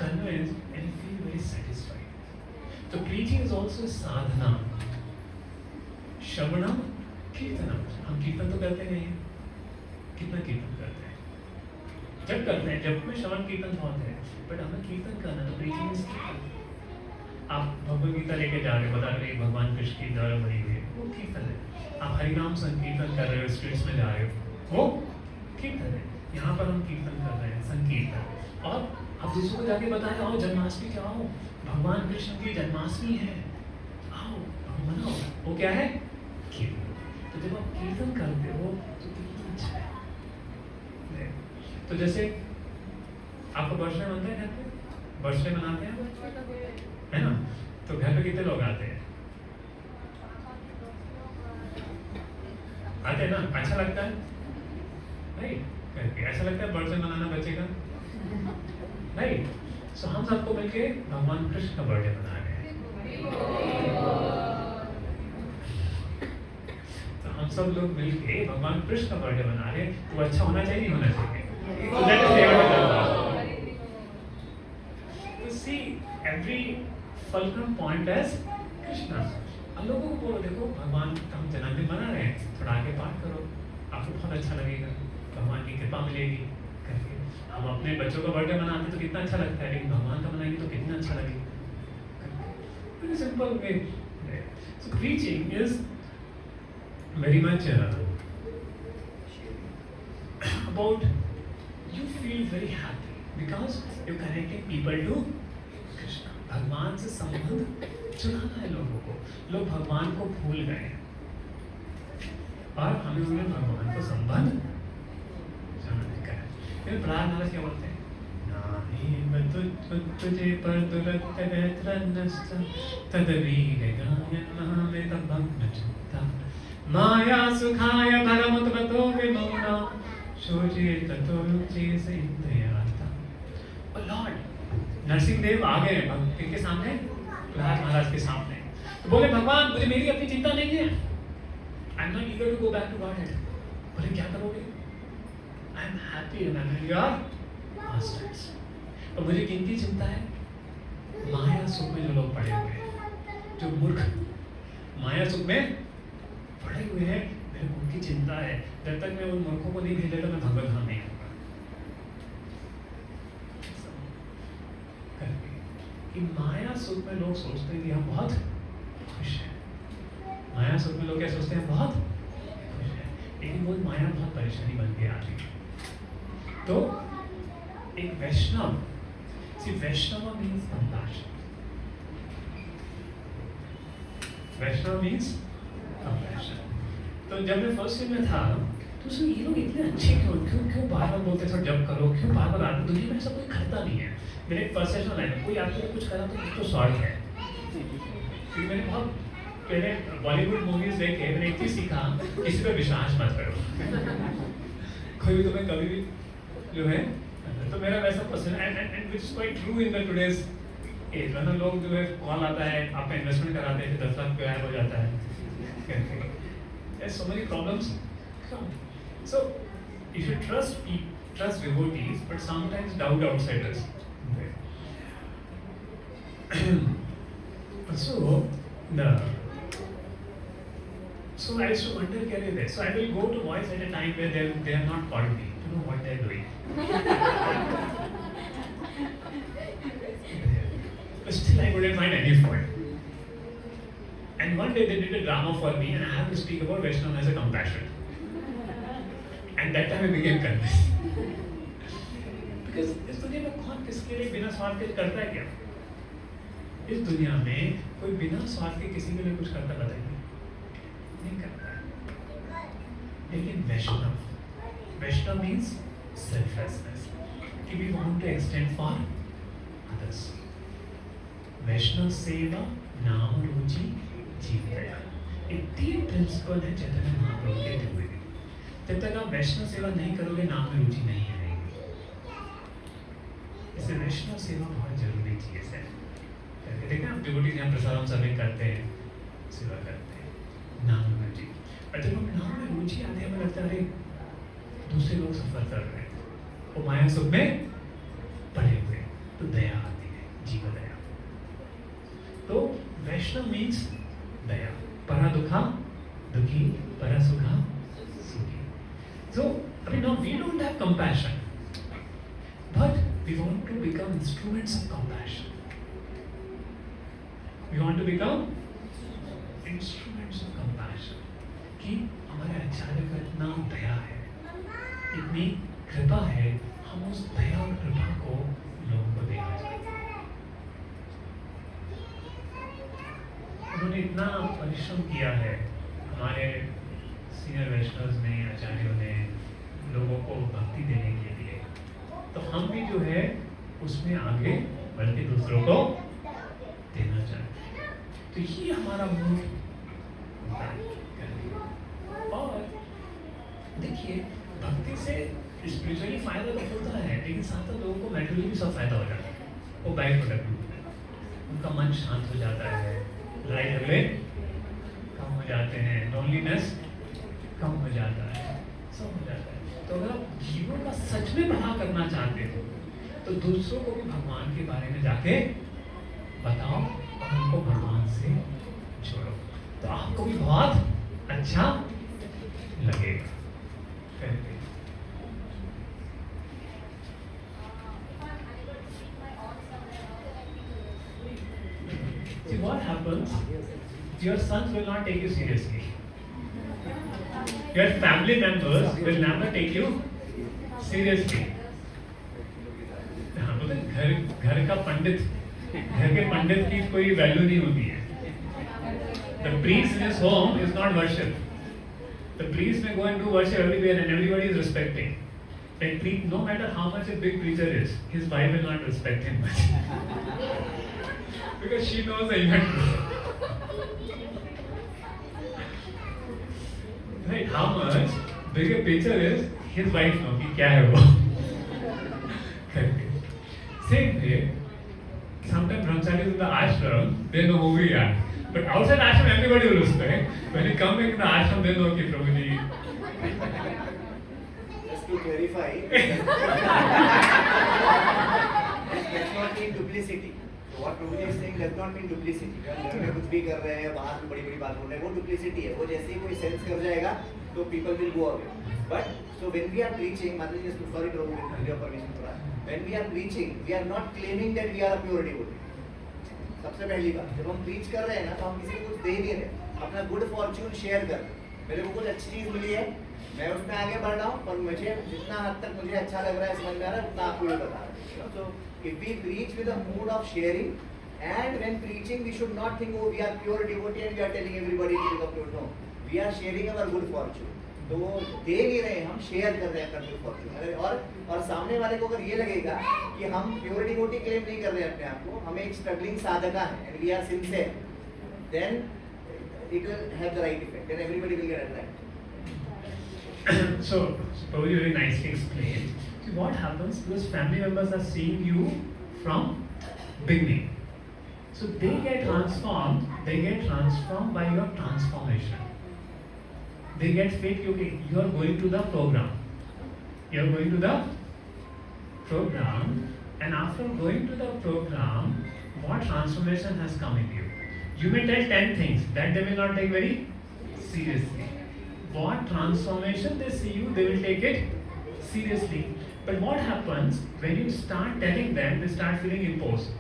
convinced, and you feel very satisfied. So preaching is also a sadhana. Shravanam, kirtanam. हम कीर्तन तो करते नहीं हैं, कितना कीर्तन करते हैं? जब करते हैं, जब में श्रवण कीर्तन बहुत है, बट हमें कीर्तन करना, तो preaching is कीर्तन। आप भगवद गीता लेके जा रहे हो, बता रहे हो भगवान कृष्ण की द्वारा बनी हुई है, वो कीर्तन है। आप हरिनाम संकीर्तन कर रहे हो, स्ट्रीट्स में जा रहे हो, वो कीर्तन है। यहाँ पर हम कीर्तन कर रहे हैं, संकीर्तन। और अब दूसरों को जाके बताए, आओ जन्माष्टमी के आओ, भगवान कृष्ण की जन्माष्टमी है, आओ मनाओ, वो क्या है? कीर्तन। तो जब आप कीर्तन करते हो तो कितना अच्छा है। तो जैसे आपको बर्थडे मनता है घर पे, बर्थडे मनाते हैं है ना, तो घर पे कितने लोग आते हैं? आते हैं ना, अच्छा लगता है नहीं करके, ऐसा लगता है बर्थडे मनाना बच्चे का नहीं। सो हम सबको मिलके भगवान कृष्ण का बर्थडे मना रहे हैं, तो हम सब लोग मिलके भगवान कृष्ण का बर्थडे मना रहे हैं, तो अच्छा होना चाहिए नहीं होना चाहिए? तो see every fulcrum point as Krishna. अब लोगों को बोलो, देखो भगवान का हम जन्मदिन मना रहे हैं, थोड़ा आगे पाठ करो, आपको बहुत अच्छा लगेगा, भगवान की कृपा मिलेगी करके। हम अपने बच्चों का बर्थडे मनाते तो कितना अच्छा लगता है, लेकिन भगवान का मनाएंगे तो कितना अच्छा लगेगा। Very simple way. So preaching is very much about you feel very happy because you connecting people to Krishna. भगवान से संबंध जुड़ाना है लोगों को। लोग भगवान को भूल गए हैं और हमें उन्हें भगवान को संबंध जुड़ाने का है। फिर प्रहलाद महाराज क्या बोलते हैं? नाही मैं तुझे पर दुलत रहत्रनस्त तदवीर गायन महामेत भग्न चित्ता माया सुखाय भरमुतवतो विमौना शोचे ततो रुचि से इंद्रियार्था। ओ लॉर्ड, नरसिंह देव आ गए किनके सामने? प्रहलाद महाराज के सामने। तो बोले भगवान मुझे मेरी अपनी चिंता नहीं है, I am not eager to go back to Godhead. बोले क्या करोगे? I am happy and I am your masters. और मुझे किनकी चिंता है? माया सुख में जो लोग पड़े हुए हैं, जो मूर्ख माया सुख में पड़े हुए हैं, मेरे को उनकी चिंता है। जब तक मैं उन मूर्खों को नहीं भेजा तो मैं भगवत धाम नहीं आऊंगा। कि माया सुख में लोग सोचते हैं कि हम बहुत खुश हैं, माया सुख में लोग क्या सोचते हैं? बहुत खुश हैं, लेकिन वो माया बहुत परेशानी बन के आती है। तो एक वैष्णव, वैष्णव मीन्स कंपैशन, वैष्णव मीन्स कंपैशन। तो जब मैं फर्स्ट ईयर में था तो उसमें ये लोग इतने अच्छे क्यों क्यों क्यों बार बार बोलते थे जब करो, क्यों बार बार आते? दुनिया में ऐसा कोई करता नहीं है। मेरे एक परसेप्शन है, कोई आपके लिए कुछ करा तो कुछ तो स्वार्थ है। क्योंकि मैंने बहुत पहले बॉलीवुड मूवीज देखे, मैंने एक चीज सीखा, किसी पे विश्वास मत करो। कोई भी तुम्हें कभी भी जो है, तो मेरा वैसा पसंद है, and which is quite true in the today's age. वरना लोग जो है कॉल आता है, आपका इन्वेस्टमेंट कराते हैं, 10 लाख गायब हो जाता है। There's so many problems. So you should trust devotees, but sometimes doubt outsiders. So I used to wonder, so I will go to voice at a time where they are not called me to know what they are doing. but still I couldn't find any fault. And one day they did a drama for me, and I have to speak about Vaishnava as a compassion. And that time I became convinced. Because इस दुनिया में कौन किसके लिए बिना स्वार्थ के करता है क्या? इस दुनिया में कोई बिना स्वार्थ के किसी के लिए कुछ करता बताइए? नहीं करता है. लेकिन वैष्णव means selflessness. कि we want to extend for others. वैष्णव सेवा नाम रुचि जीव दया. ये 3 प्रिंसिपल है चैतन्य महाप्रभु के दिए हुए. जब तक आप वैष्णव सेवा नहीं करोगे, नाम में रुचि नहीं आएगी. इसलिए वैष्णव सेवा बहुत जरूरी चीज है. देखें आप डिवोटीज यहाँ प्रसाद सर्विंग करते हैं, सेवा करते हैं, नाम में रुचि. और जब हम नाम में रुचि आने हमें लगता है दूसरे लोग सफर कर रहे हैं, वो माया सुख में पड़े हुए, तो दया आती है, जीव दया. तो वैष्णव मीन्स दया. परा दुखा दुखी, परा सुखा सुखी. So, I mean, now we don't have compassion, but we want to become instruments of compassion. We want to become instruments of compassion. कि हमारे आचार्य का इतना दया है, इतनी कृपा है, हम उस दया और कृपा को लोगों को देना चाहते हैं. उन्होंने इतना परिश्रम किया है, हमारे सीनियर वैष्णव ने, आचार्यों ने, लोगों को भक्ति देने के लिए. तो हम भी जो है उसमें आगे बढ़ के दूसरों को देना चाहते हैं. तो ये हमारा मूल होता है. और देखिए, भक्ति से स्पिरिचुअली फायदा तो होता है, लेकिन साथ साथ लोगों को मेंटली भी सब फायदा हो जाता है. वो बाई प्रोडक्ट, उनका मन शांत हो जाता है, लड़ाई झगड़े कम हो जाते हैं, लोनलीनेस कम हो जाता है, सब हो जाता है. तो अगर आप जीवन का सच में भला करना चाहते हो, तो दूसरों को भी भगवान के बारे में जाके बताओ और उनको भगवान से जोड़ो, तो आपको भी बहुत अच्छा लगेगा. See what happens? Your sons will not take you seriously. Your family members will never take you seriously. हाँ, बोलते घर का पंडित, घर के पंडित की कोई वैल्यू नहीं होती है. The priest in his home is not worshipped. The priest may go and do worship everywhere and everybody is respecting. Like no matter how much a big preacher is, his wife will not respect him much. Because she knows the event. Right? How much big a preacher is, his wife knows कि क्या है वो. Same way, sometimes brahmacharis in the ashram, they know who we are. But outside ashram, everybody will respect. When you come back in the ashram, they know कि Prabhuji. Just to clarify, does not mean duplicity. So what Prabhuji is saying does not mean duplicity. घर में कुछ भी कर रहे हैं, बाहर में बड़ी-बड़ी बात बोल रहे हैं, वो duplicity है. वो जैसे ही कोई sense कर जाएगा, तो people will go away. But so when we are preaching, Mataji, sorry Prabhu, with your permission थोड़ा. When we are preaching, we are not claiming that we are a pure devotee. सबसे पहली बात, जब हम preach कर रहे हैं ना, तो हम किसी को कुछ दे नहीं रहे, अपना गुड फॉर्च्यून शेयर कर. मेरे को कुछ अच्छी चीज मिली है, मैं उसमें आगे बढ़ रहा हूँ, पर मुझे जितना हद तक मुझे अच्छा लग रहा है, समझ में आ रहा है, उतना आपको भी बता रहा है. So if we preach with a mood of sharing, and when preaching, we should not think, oh, we are pure devotee and we are telling everybody to become pure. No, we are sharing our good fortune. तो वो दे नहीं रहे, हम share कर रहे हैं अपना good Fortune. और सामने वाले को अगर ये लगेगा कि हम प्योर डिवोटी क्लेम नहीं कर रहे हैं अपने आप को, हम एक स्ट्रगलिंग साधका है, and we are sincere, then it will have the right effect, then everybody will get attracted. So Prabhuji very nicely explained. See what happens, because family members are seeing you from beginning, so they get transformed by your transformation. They get faith. Okay, you are going to the program. You are going to the program, and after going to the program, what transformation has come in you? You may tell 10 things that they will not take very seriously. What transformation they see you, they will take it seriously. But what happens when you start telling them, they start feeling imposed.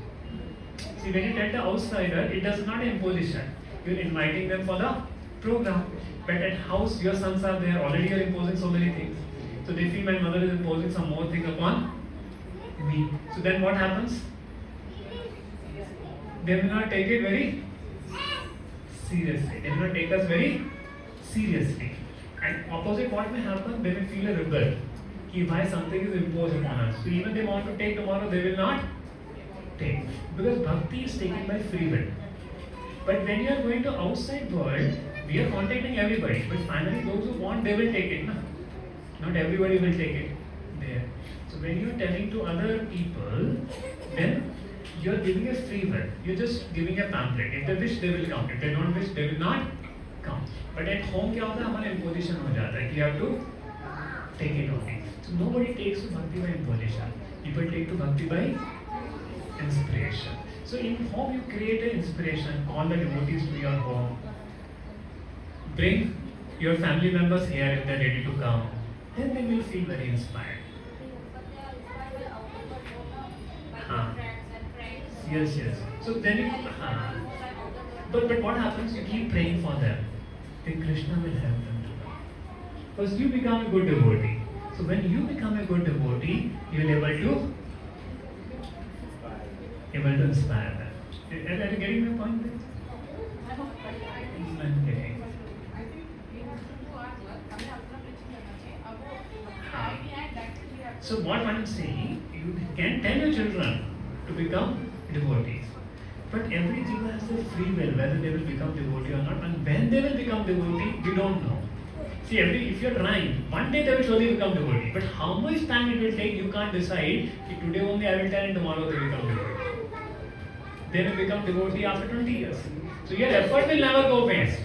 See, when you tell the outsider, it does not imposition. You're inviting them for the program. But at house, your sons are there, already you're imposing so many things. So they feel my mother is imposing some more thing upon me. So then what happens? They will not take it very seriously. They will not take us very seriously. And opposite what may happen, they will feel a rebel. Ki why something is imposed upon us. So even they want to take tomorrow, they will not take. Because bhakti is taken by free will. But when you are going to outside world, we are contacting everybody. But finally those who want, they will take it. No? Not everybody will take it there. So when you are telling to other people, then you are giving a free will. You are just giving a pamphlet. If they wish, they will come. If they don't wish, they will not come. But at home क्या होता है हमारा imposition हो जाता है कि you have to take it only. So nobody takes to bhakti by imposition. People take to bhakti by inspiration. So in home you create an inspiration. Call the devotees to your home. Bring your family members here if they are ready to come. Then they will feel very inspired. Yes, yes. So then you, but what happens? You keep praying for them. Then Krishna will help them to come. First you become a good devotee. So when you become a good devotee, you will able to inspire them. Are you getting my point? I'm getting. So what I'm saying, you can tell your children to become devotees. But every jiva has a free will whether they will become devotee or not. And when they will become devotee, we don't know. See, if you're trying, one day they will surely become devotee. But how much time it will take, you can't decide. Today only I will tell and tomorrow they will become devotee. They will become devotee after 20 years. So your effort will never go waste.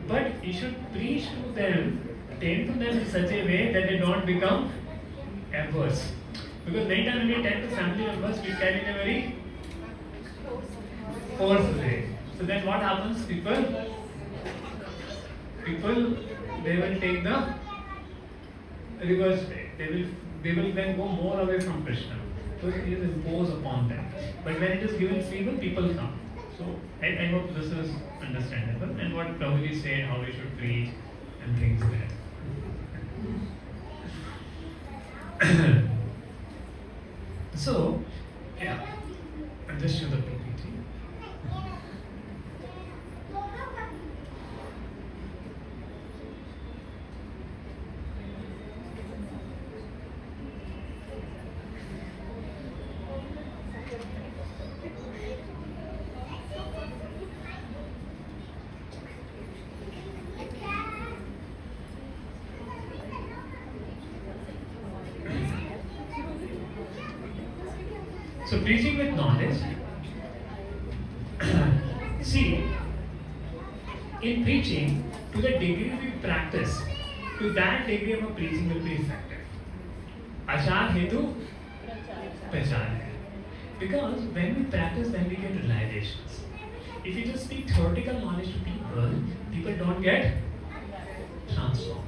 But you should preach to them, tend to them in such a way that they don't become averse. Because many times when we tell to family members, we tell in a very forced way. So then what happens? People, they will take the reverse way. They will then go more away from Krishna. So it is imposed upon them. But when it is given free will, people come. So I hope this is understandable. And what Prabhuji said, how we should preach and things like that. So, yeah, I'll just show the PPT. So preaching with knowledge. See, in preaching, to the degree we practice, to that degree our preaching will be effective. Achar hetu prachar hai. Because when we practice, then we get realizations. If you just speak theoretical knowledge to people, people don't get transformed.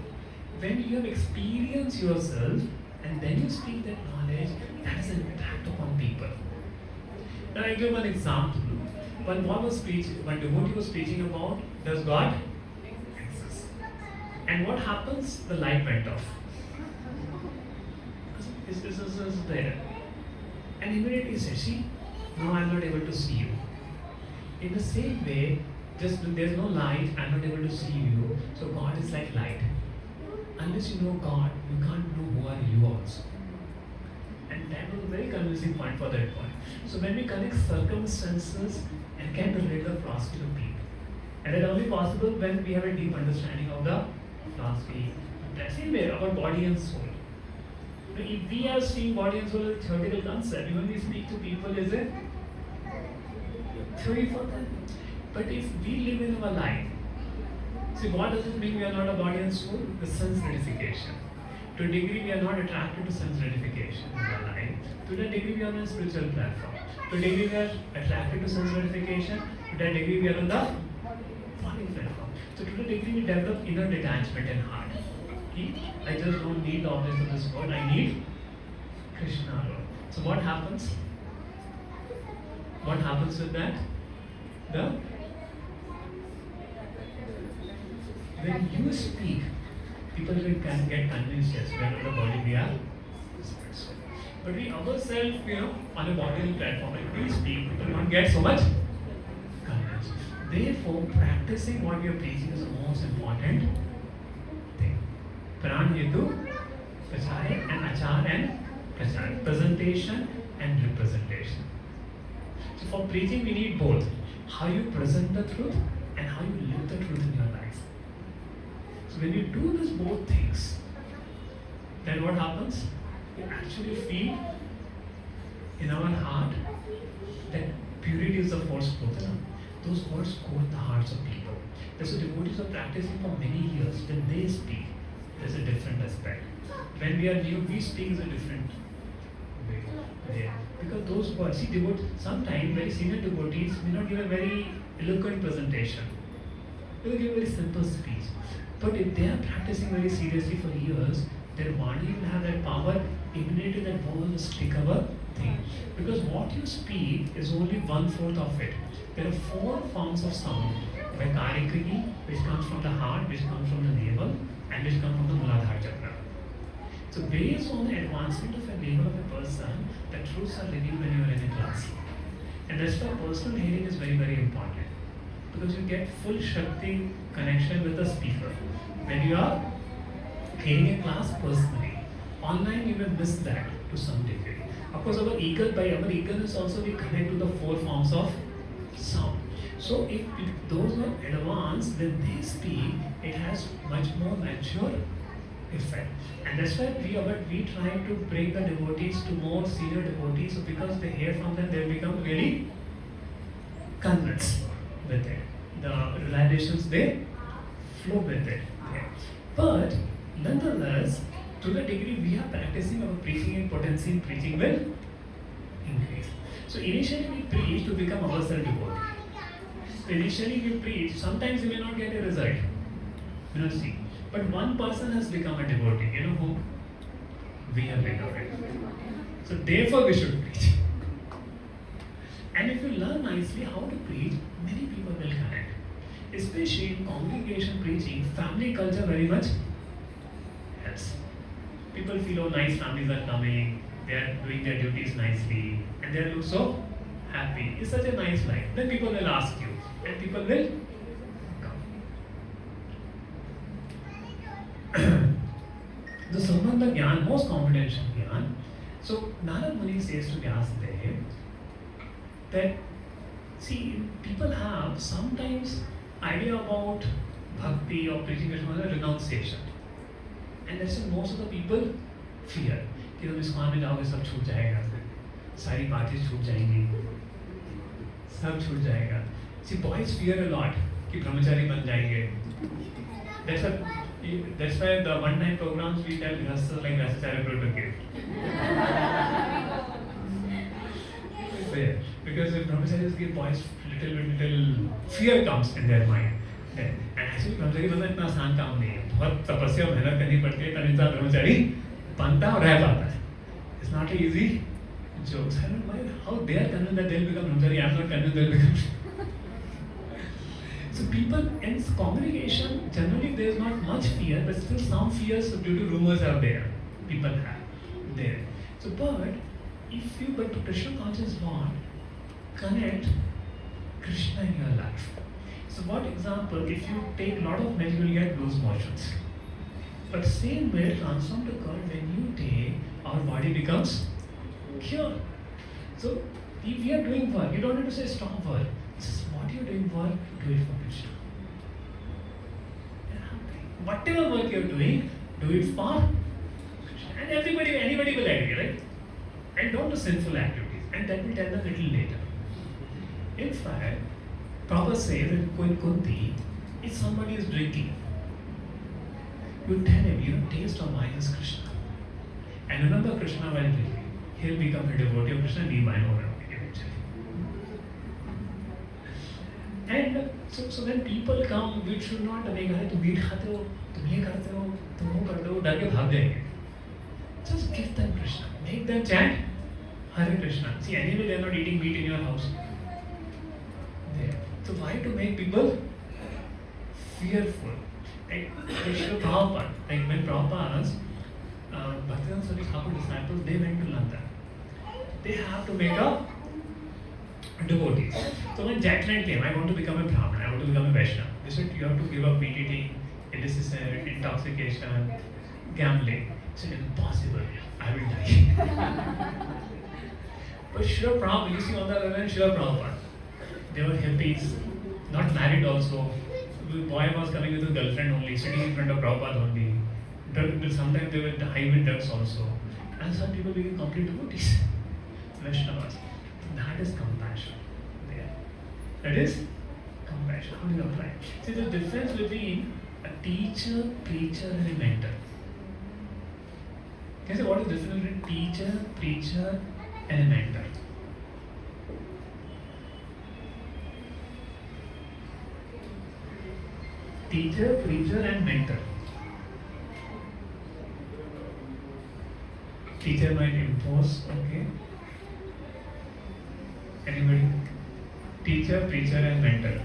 When you have experienced yourself and then you speak that knowledge, that is an impact upon people. Now I give one example. When devotee was preaching about, does God exist? And what happens? The light went off. This is there. And immediately he said, see, now I am not able to see you. In the same way, just there's no light, I am not able to see you. So God is like light. Unless you know God, you can't know who are you also. And that was a very convincing point for that point. So when we connect circumstances and can relate the philosophy to people, and it's only possible when we have a deep understanding of the philosophy. That same way, our body and soul. If we are seeing body and soul as a theoretical concept, even we speak to people as a theory for them. But if we live in our life, see, what does it mean we are not a body and soul? The sense gratification. To a degree we are not attracted to sense gratification in our life. To that degree we are on a spiritual platform. To a degree we are attracted to sense gratification. To that degree we are on the body platform. So to the degree we develop inner detachment in heart. I just don't need the objects of this world. I need Krishna alone. So what happens? what happens with that? When you speak, people can get convinced, yes, we are not a body, we are spirits. But we ourselves, on a bodily platform, when we speak, people don't get so much convinced. Therefore, practicing what we are preaching is the most important thing. Pran Hetu, Prachar and Achar and Prachar. Presentation and representation. So for preaching, we need both. How you present the truth and how you live the truth in your life. So when you do these both things, then what happens? You actually feel in our heart that purity is the force spoken. Those words go in the hearts of people. So devotees are practicing for many years. When they speak, there's a different aspect. When we are new, we speak is a different way there. Because those words, see, sometimes very senior devotees may not give a very eloquent presentation. They will give a very simple speech. But if they are practicing very seriously for years, their body will have that power emanated that whole stick-over thing. Because what you speak is only 1/4 of it. There are 4 forms of sound. Vaikarikiki, which comes from the heart, which comes from the navel, and which comes from the Muladhara chakra. So based on the advancement of a level of a person, the truths are revealed when you are in a class. And that's why personal hearing is very, very important. Because you get full Shakti connection with the speaker. When you are hearing a class personally, online you will miss that to some degree. Of course, our eagerness also we connect to the 4 forms of sound. So if those are advanced, when they speak, it has much more mature effect. And that's why we try to bring the devotees to more senior devotees, so because they hear from them, they become really convinced with it. The realizations, they flow with it. Yeah. But nonetheless, to the degree we are practicing our preaching in potency, preaching will increase. So initially we preach to become ourselves devotee. So initially we preach, sometimes we may not get a result. You know, see. But one person has become a devotee. You know who? We have become it. So therefore we should preach. And if you learn nicely how to preach, many people will connect. Especially in congregation preaching, family culture very much helps. People feel, oh, nice families are coming, they are doing their duties nicely, and they look so happy. It's such a nice life. Then people will ask you, and people will the Sambandha Gyan, most confidential Gyan. So Narad Muni says to Vyasdev that, see, people have sometimes idea about bhakti or preaching Krishna as renunciation. And that's what most of the people fear. कि तुम ISKCON में जाओगे सब छूट जाएगा, सारी बातें छूट जाएंगी, सब छूट जाएगा. See, boys fear a lot कि ब्रह्मचारी बन जाएंगे. That's why the one-time programs we tell Grahasthas like Grahastacharya to give. Because if brahmacharis give boys little fear comes in their mind. And actually brahmachari बनना इतना आसान काम नहीं है. बहुत तपस्या और मेहनत करनी पड़ती है तब इंसान ब्रह्मचारी बनता और रह पाता है. It's not an easy joke. I don't mind how they are convinced that they'll become brahmachari. I'm not convinced they'll become. So people in congregation, generally there is not much fear, but still some fears due to rumors are there. People have there. So, but to Krishna conscious want, connect Krishna in your life. So, what example? If you take a lot of milk, you will get loose motions. But same way, transform to God when you take, our body becomes cured. So, if we are doing work, you don't have to say stop work. What you're doing work, do it for Krishna. Whatever work you're doing, do it for Krishna. And anybody will agree, right? And don't do sinful activities. And that will tell them a little later. In fact, Prabhu says that Kunti, if somebody is drinking, you tell him, taste of wine is Krishna. And remember Krishna while drinking. He'll become a devotee of Krishna and be mine over eventually. And so when people come, we should not make तुम मीठ खाते हो, तुम ये करते हो, तुम वो करते हो, डर के भाग जाएंगे. Just give them Krishna. Make them chant Hare Krishna. See, anyway they are not eating meat in your house. there. So why to make people fearful? Like Srila Prabhupada, like when Prabhupada's Bhaktivedanta Swami Thakur disciples, they went to London. They have to make a devotees. So when Jacqueline came, I want to become a Brahmin, I want to become a Vaishnava. They said you have to give up BTT, illicit, intoxication, gambling. I said impossible, I will die. But Srila Prabhupada, you see on the other hand, Srila Prabhupada, they were hippies, not married also. The boy was coming with a girlfriend only, sitting in front of Prabhupada only. Sometimes they were high with drugs also. And some people became complete devotees, Vaishnavas. That is compassion. There. That is compassion. How do you apply? See the difference between a teacher, preacher, and a mentor. Can you say what is the difference between teacher, preacher, and a mentor? Teacher, preacher, and mentor. Teacher might impose, okay? Anybody? Teacher, preacher, and mentor.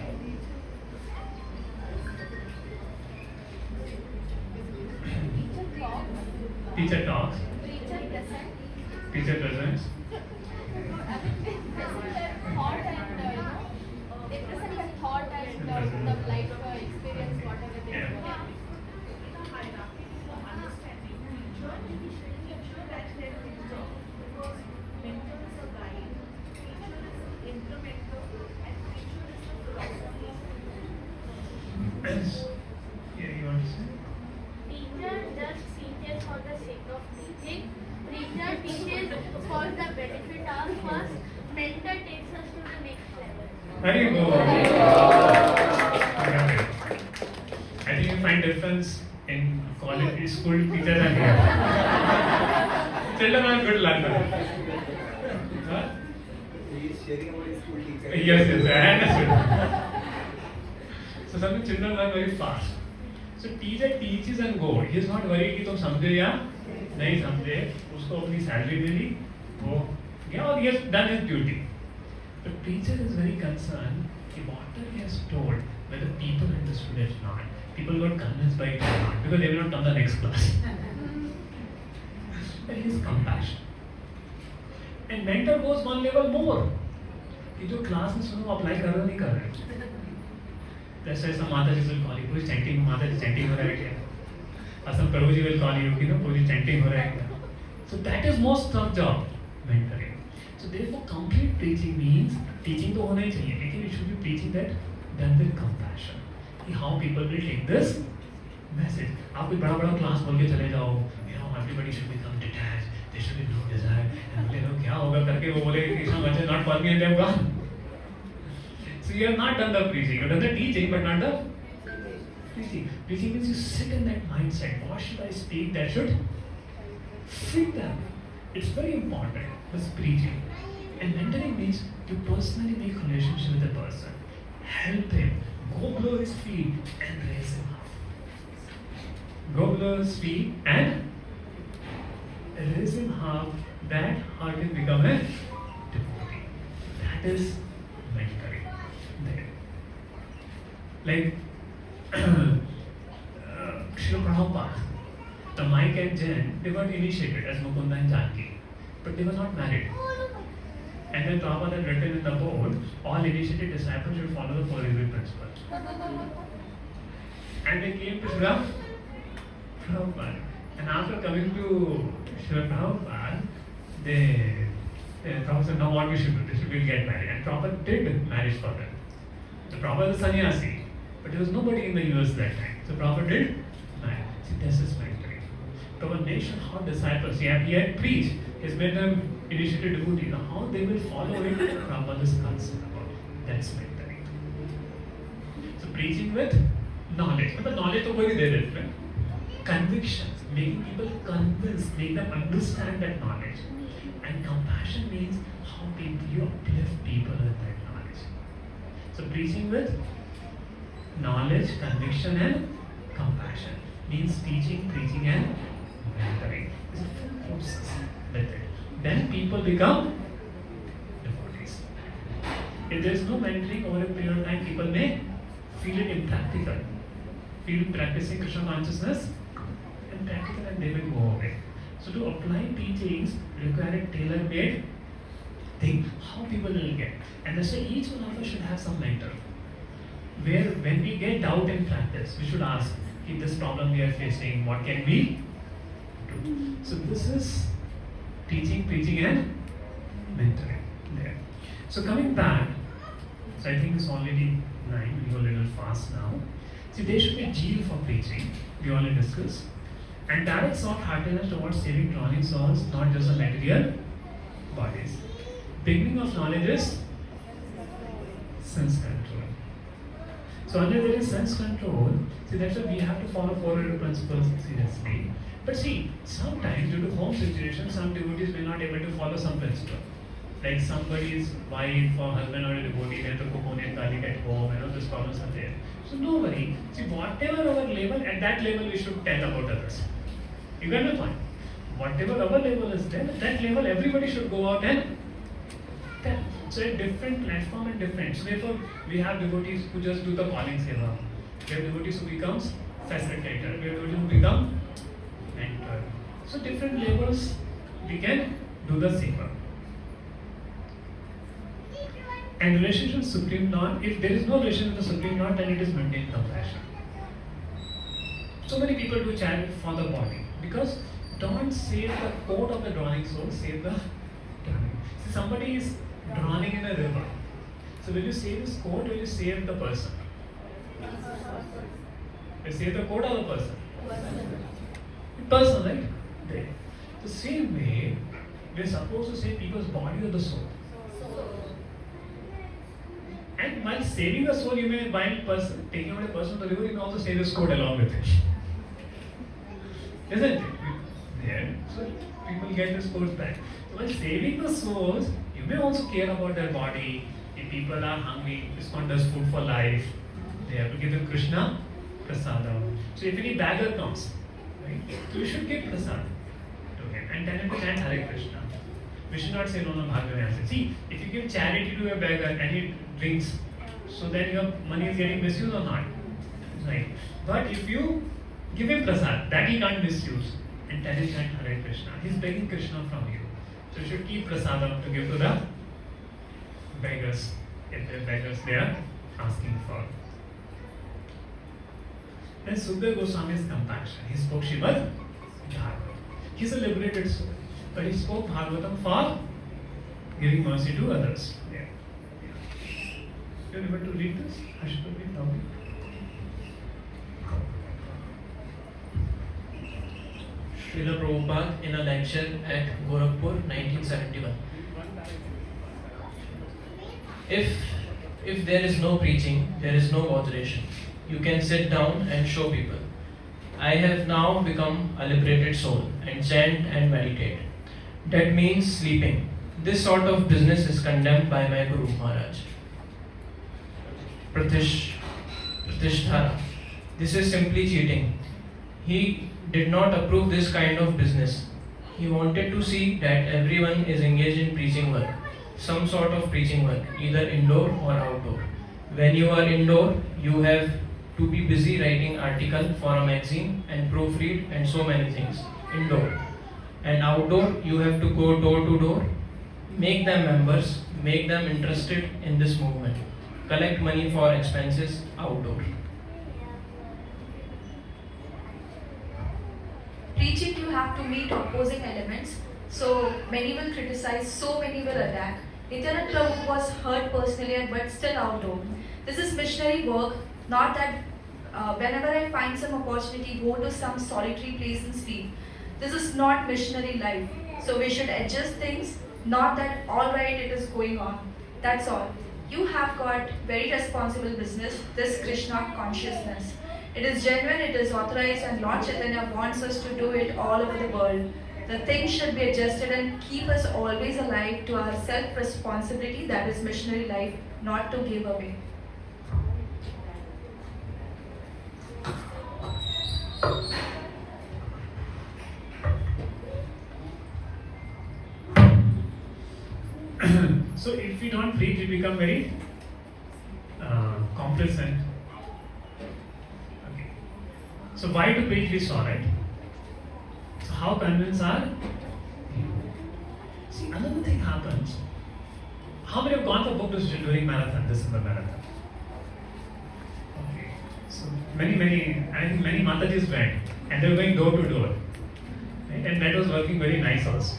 Teacher talks. Preacher presents. Yes. Yeah, you want to say? Teacher just teaches for the sake of teaching. Preacher teaches for the benefit of us. Mentor takes us to the next level. Very good. I think you find difference in college, school teachers and here. Children have good learner. Huh? He is sharing about his school teacher. Yes, I understood. So some children learn very fast. So teacher teaches and go. He is not worried कि तुम समझे या नहीं समझे. उसको अपनी salary मिली, वो गया और he has done his duty. But teacher is very concerned कि whatever he has told, whether people understood it or not. People got convinced by it or not because they will not come the next class. But he is compassion. And mentor goes one level more. कि जो class में सुनो apply कर रहे नहीं कर रहे. That's why some Mataji will call you. Who is chanting? Mataji chanting हो रहा है क्या? Or some Prabhuji will call you. You know, who is chanting हो रहा है क्या? So that is most tough job, mentoring. So therefore, complete preaching means teaching तो होना ही चाहिए, लेकिन it should be preaching that done with compassion. कि how people will take this message. आप कोई बड़ा बड़ा क्लास बोल के चले जाओ. You know, everybody should become detached. There should be no desire. And बोले लोग क्या होगा करके वो बोले Krishna consciousness not for me and they have gone. So you have not done the preaching, you have done the teaching but not the preaching. Preaching means you sit in that mindset. What should I speak that should fit them? It's very important, this preaching. And mentoring means you personally make relationship with the person. Help him. Go below his feet and raise him up. Go below his feet and raise him up. That how he can become a devotee. That is mentoring. Like Srila Prabhupada, the Mike and Jen, they got initiated as Mukunda and Janki, but they were not married. And then Prabhupada had written in the board, all initiated disciples should follow the four-legged principle. And they came to Srila Prabhupada. And after coming to Srila Prabhupada, Prabhupada said, now what we should do? They should get married. And Prabhupada did marriage for them. So Prabhupada is a sannyasi, but there was nobody in the US that time. So Prabhupada did marry. See, this is mentoring. Prabhupada made sure how disciples, he had preached, he has made them initiated devotee. Now how they will follow it, Prabhupada is concerned about. That's mentoring. So preaching with knowledge. But the knowledge to koi de dete. Convictions, making people convinced, make them understand that knowledge. And compassion means how people, you uplift people with that knowledge. So preaching with knowledge, conviction and compassion means teaching, preaching and mentoring. It's a full process with it. Then people become devotees. If there is no mentoring over a period of time, people may feel it impractical. Feel practicing Krishna consciousness impractical and they will go away. So to apply teachings require a tailor-made thing, how people will get. And that's why each one of us should have some mentor. Where when we get doubt in practice, we should ask, if this problem we are facing, what can we do? So this is teaching, preaching and mentoring there. So coming back, so I think it's already 9, we go a little fast now. See, there should be a zeal for preaching, we already discussed. And direct soft-heartedness towards saving drowning souls, not just the material bodies. Beginning of knowledge is sense control. So until there is sense control, see that's why we have to follow 4 principles seriously. But see, sometimes due to home situations, some devotees may not able to follow some principle. Like somebody's wife or husband or a devotee, they have to cook onion garlic at home, those problems are there. So no worry. See, whatever our level, at that level we should tell about others. You get the point? Whatever our level is there, at that level everybody should go out and tell. So a different platform and different. So therefore, we have devotees who just do the calling seva. We have devotees who becomes facilitator. We have devotees who become mentor. So different levels we can do the seva. And relationship with Supreme Lord, if there is no relationship with the Supreme Lord, then it is maintained compassion. So many people do charity for the body because don't save the coat of the drowning soul, save the drowning. See, somebody is drowning in a river. So will you save his coat or will you save the person? Will you save the coat or the person? Person, right? There. The same way, we are supposed to save people's body or the soul. And while saving the soul, you may, while taking out a person to the river, you can also save his coat along with it. Isn't it? Yeah. So people get this coat back. So while saving the souls, you may also care about their body. If people are hungry, ISKCON does food for life. They have to give them Krishna prasadam. So if any beggar comes, right, so you should give prasad to him and tell him to chant Hare Krishna. We should not say no, Bhagavad. See, if you give charity to a beggar and he drinks, so then your money is getting misused or not? Right. But if you give him prasad, that he can't misuse, and tell him chant Hare Krishna, he's begging Krishna from you. So you should keep prasadam to give to the beggars, if the beggars they are asking for. Then Sukadeva Goswami's compassion. He spoke Srimad Bhagavatam. He's a liberated soul. But he spoke Bhagavatam for giving mercy to others. Yeah. You are able to read this? Ashwini, Prabhu. Srila Prabhupada in a lecture at Gorakhpur, 1971. If there is no preaching, there is no moderation. You can sit down and show people. I have now become a liberated soul and chant and meditate. That means sleeping. This sort of business is condemned by my Guru Maharaj. Pratishtha. This is simply cheating. He did not approve this kind of business. He wanted to see that everyone is engaged in preaching work, some sort of preaching work, either indoor or outdoor. When you are indoor, you have to be busy writing article for a magazine and proofread and so many things, indoor. And outdoor, you have to go door to door, make them members, make them interested in this movement, collect money for expenses outdoor. Preaching, you have to meet opposing elements. So many will criticize, so many will attack. Nityananda Prabhu was hurt personally but still outdoor. This is missionary work, not that whenever I find some opportunity, go to some solitary place and sleep. This is not missionary life. So we should adjust things, not that alright it is going on. That's all. You have got very responsible business, this Krishna consciousness. It is genuine, it is authorized, and Lord Chaitanya wants us to do it all over the world. The things should be adjusted and keep us always alive to our self-responsibility, that is missionary life, not to give away. So if we don't preach, we become very complacent. Okay. So why to preach we saw, right? So how convince are? See, another thing happens. How many have gone for book decision during marathon, December marathon? Okay. So many, I think many Matajis went and they were going door to door. Right? And that was working very nice also.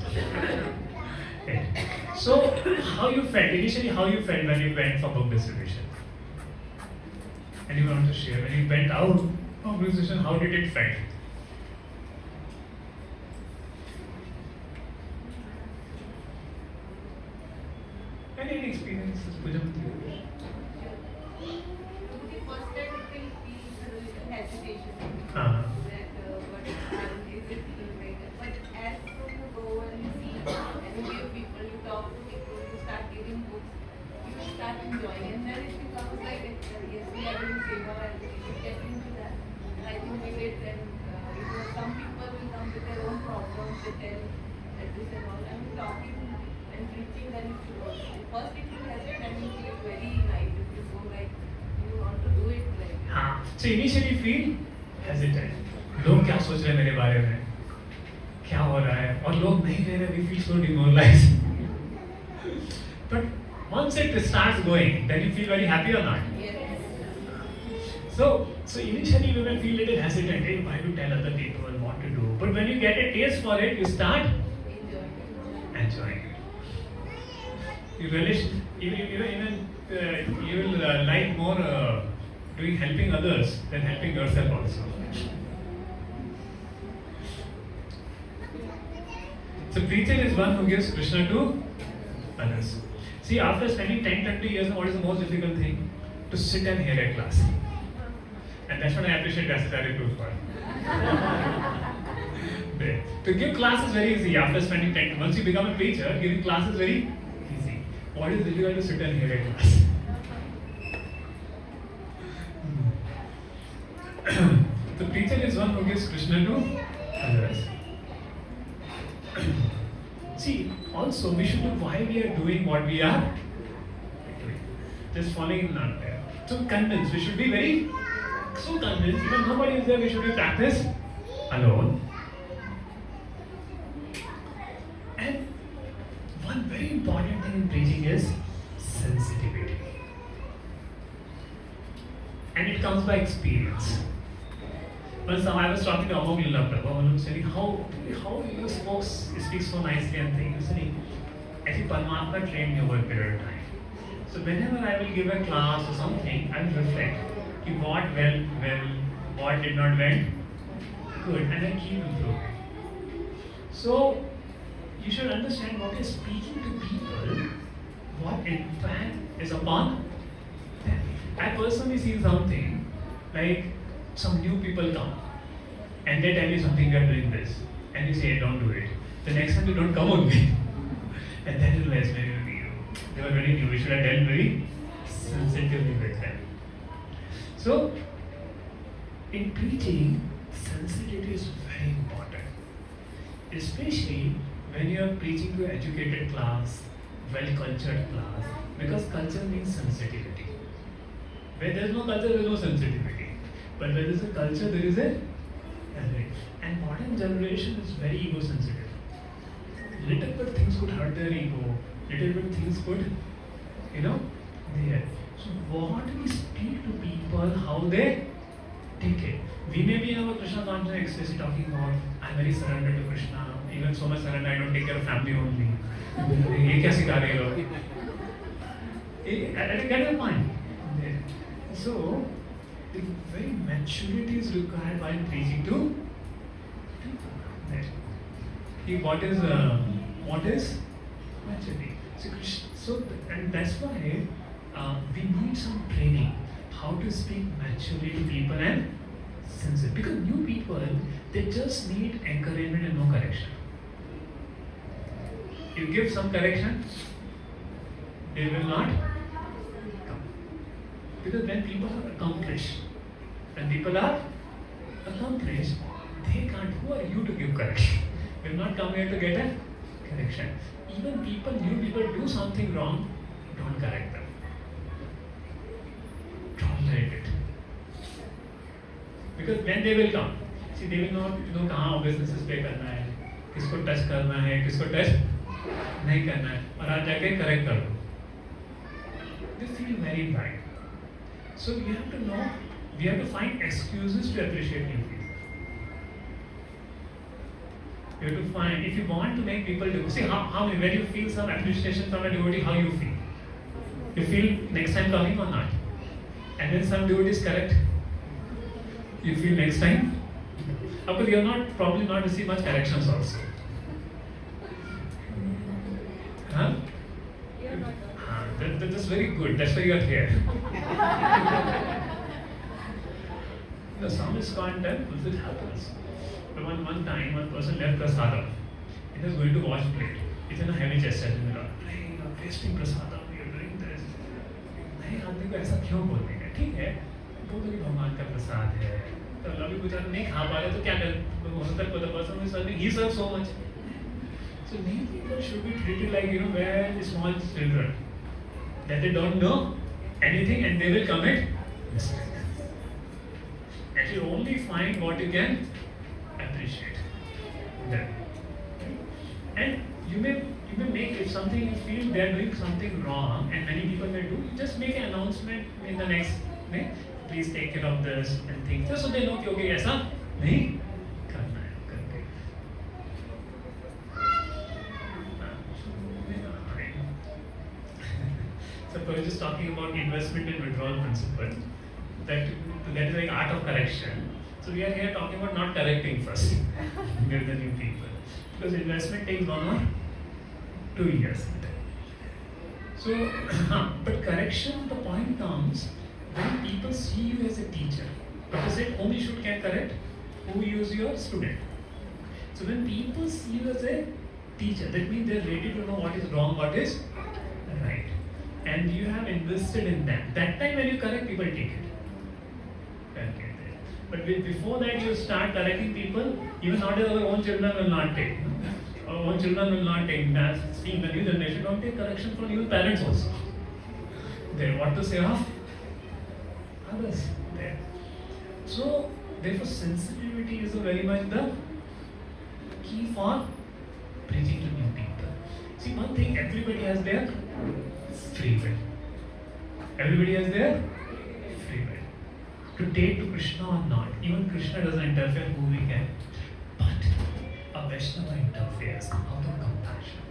Right. So how you felt, initially how you felt when you went for book distribution? Anyone want to share? When you went out for book distribution, how did it felt? Any experiences? The first time it will feel hesitation. Uh-huh. That what is it like? But as you go and you see and you give people, you talk to people, you start giving books, you start enjoying, and then it becomes like yes, we are doing favor and we get into that. And I think we did, and some people will come with their own problems, they tell that this and all. And talking and preaching, then it flows. First it will hesitate and you feel very nice. It will go like you want to do it like. हाँ, so initially feel hesitant. लोग क्या सोच रहे हैं मेरे बारे में? क्या हो रहा है? और लोग नहीं ले रहे, we feel so demoralized. But once it starts going, then you feel very happy or not? Yes. So initially we will feel little hesitant. Hey, why to tell other people what to do? But when you get a taste for it, you start enjoying it. You relish, even you will like more doing helping others than helping yourself also. So preacher is one who gives Krishna to others. See, after spending 10-20 years, what is the most difficult thing? To sit and hear a class. And that's what I appreciate Dasacharya Guru for. To give class is very easy after spending 10. Once you become a preacher, giving class is very easy. What is difficult to sit and hear a class? The preacher is one who gives Krishna to others. See, also we should know why we are doing what we are doing. Just following not there. So convinced, we should be very so convinced, even nobody is there, we should be practiced alone. And one very important thing in preaching is sensitivity. And it comes by experience. Once I was talking to Amog Lila Prabhu, and I was saying, how you speak so nicely and things. He was saying, actually Paramatma trained me over a period of time. So whenever I will give a class or something, I will reflect. What well, what did not went good, and I keep improving. So you should understand what is speaking to people, what impact is upon them. I personally see something like some new people come and they tell you something, we are doing this, and you say don't do it. The next time you don't come only, and then you realize maybe they were very new. We should have dealt very sensitively with them. So, in preaching, sensitivity is very important, especially when you are preaching to an educated class, well-cultured class, because culture means sensitivity. Where there is no culture, there is no sensitivity. But where there is a culture, there is a and modern generation is very ego-sensitive. Little bit things could hurt their ego, little bit things could, there. So what we speak to people, how they take it. We may be in our Krishna consciousness ecstasy talking about, I'm very surrendered to Krishna, even so much surrendered, I don't take care of family only. ये क्या सिखा रहे हो? I get your point. So, the very maturity is required while preaching to people. What is maturity? So, and that's why we need some training how to speak maturely to people and sensitive. Because new people, they just need encouragement and no correction. You give some correction, they will not come. Because when people are accomplished, they can't. Who are you to give correction? You're not come here to get a correction. Even new people do something wrong, don't correct them. Don't exaggerate it. Because when they will come, see, they will not know कहाँ businesses पे करना है, किसको touch करना है, किसको touch नहीं करना है, और आज जाके correct कर दो. They feel very bad. So we have to know, we have to find excuses to appreciate new people. You have to find, if you want to make people do, see how when you feel some appreciation from a devotee, how you feel? You feel next time coming or not? And when some devotee is correct, you feel next time? Of course, you are not probably not receive much corrections also. Huh? That's very good. That's why you are here. The some ISKCON temples, it happens. But one time, one person left prasadam. He was going to wash plate. It's in a heavy chest. Hey, you're wasting prasadam. You're doing this. नहीं आदमी को ऐसा क्यों बोलते हैं? ठीक है, वो तो भगवान का प्रसाद है. तो अभी बेचारा नहीं खा पा रहे तो क्या करें? The person who is serving, he serves so much. So many people should be treated like very small children, that they don't know anything and they will commit mistakes. And you only find what you can appreciate. Then, and you may make, if something you feel they are doing something wrong, and many people may do, just make an announcement in the next day. Please take care of this and things, just so they know कि okay ऐसा नहीं करना है करके. So I was just talking about investment and withdrawal principle. That is like art of correction. So we are here talking about not correcting first with the new people, because investment takes 1 or 2 years. So, but correction, the point comes when people see you as a teacher. Prabhu said only should can correct who is your student. So when people see you as a teacher, that means they are ready to know what is wrong, what is right, and you have invested in them. That time when you correct, people take it. Okay. But before that, you start correcting people. Even nowadays, our own children will not take. Our own children will not take. Seeing the new generation, don't take correction from your parents also. They what to say of others there. So therefore, sensitivity is very much the key for preaching to new people. See, one thing, everybody has their free will. Everybody has their free will to take to Krishna or not. Even Krishna doesn't interfere who we can. But a Vaishnava interferes out of compassion.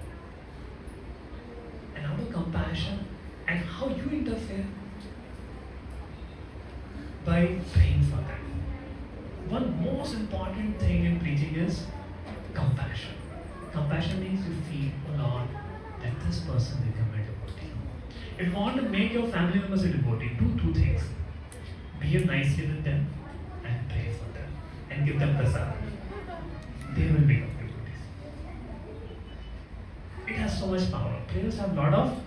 And out of compassion, and how you interfere? By praying for them. One most important thing in preaching is compassion. Compassion means you feel, oh Lord, that this person become a devotee. If you want to make your family members a devotee, do 2 things. Behave nicely with them and pray for them and give them prasad. They will become devotees. It has so much power. Prayers have a lot of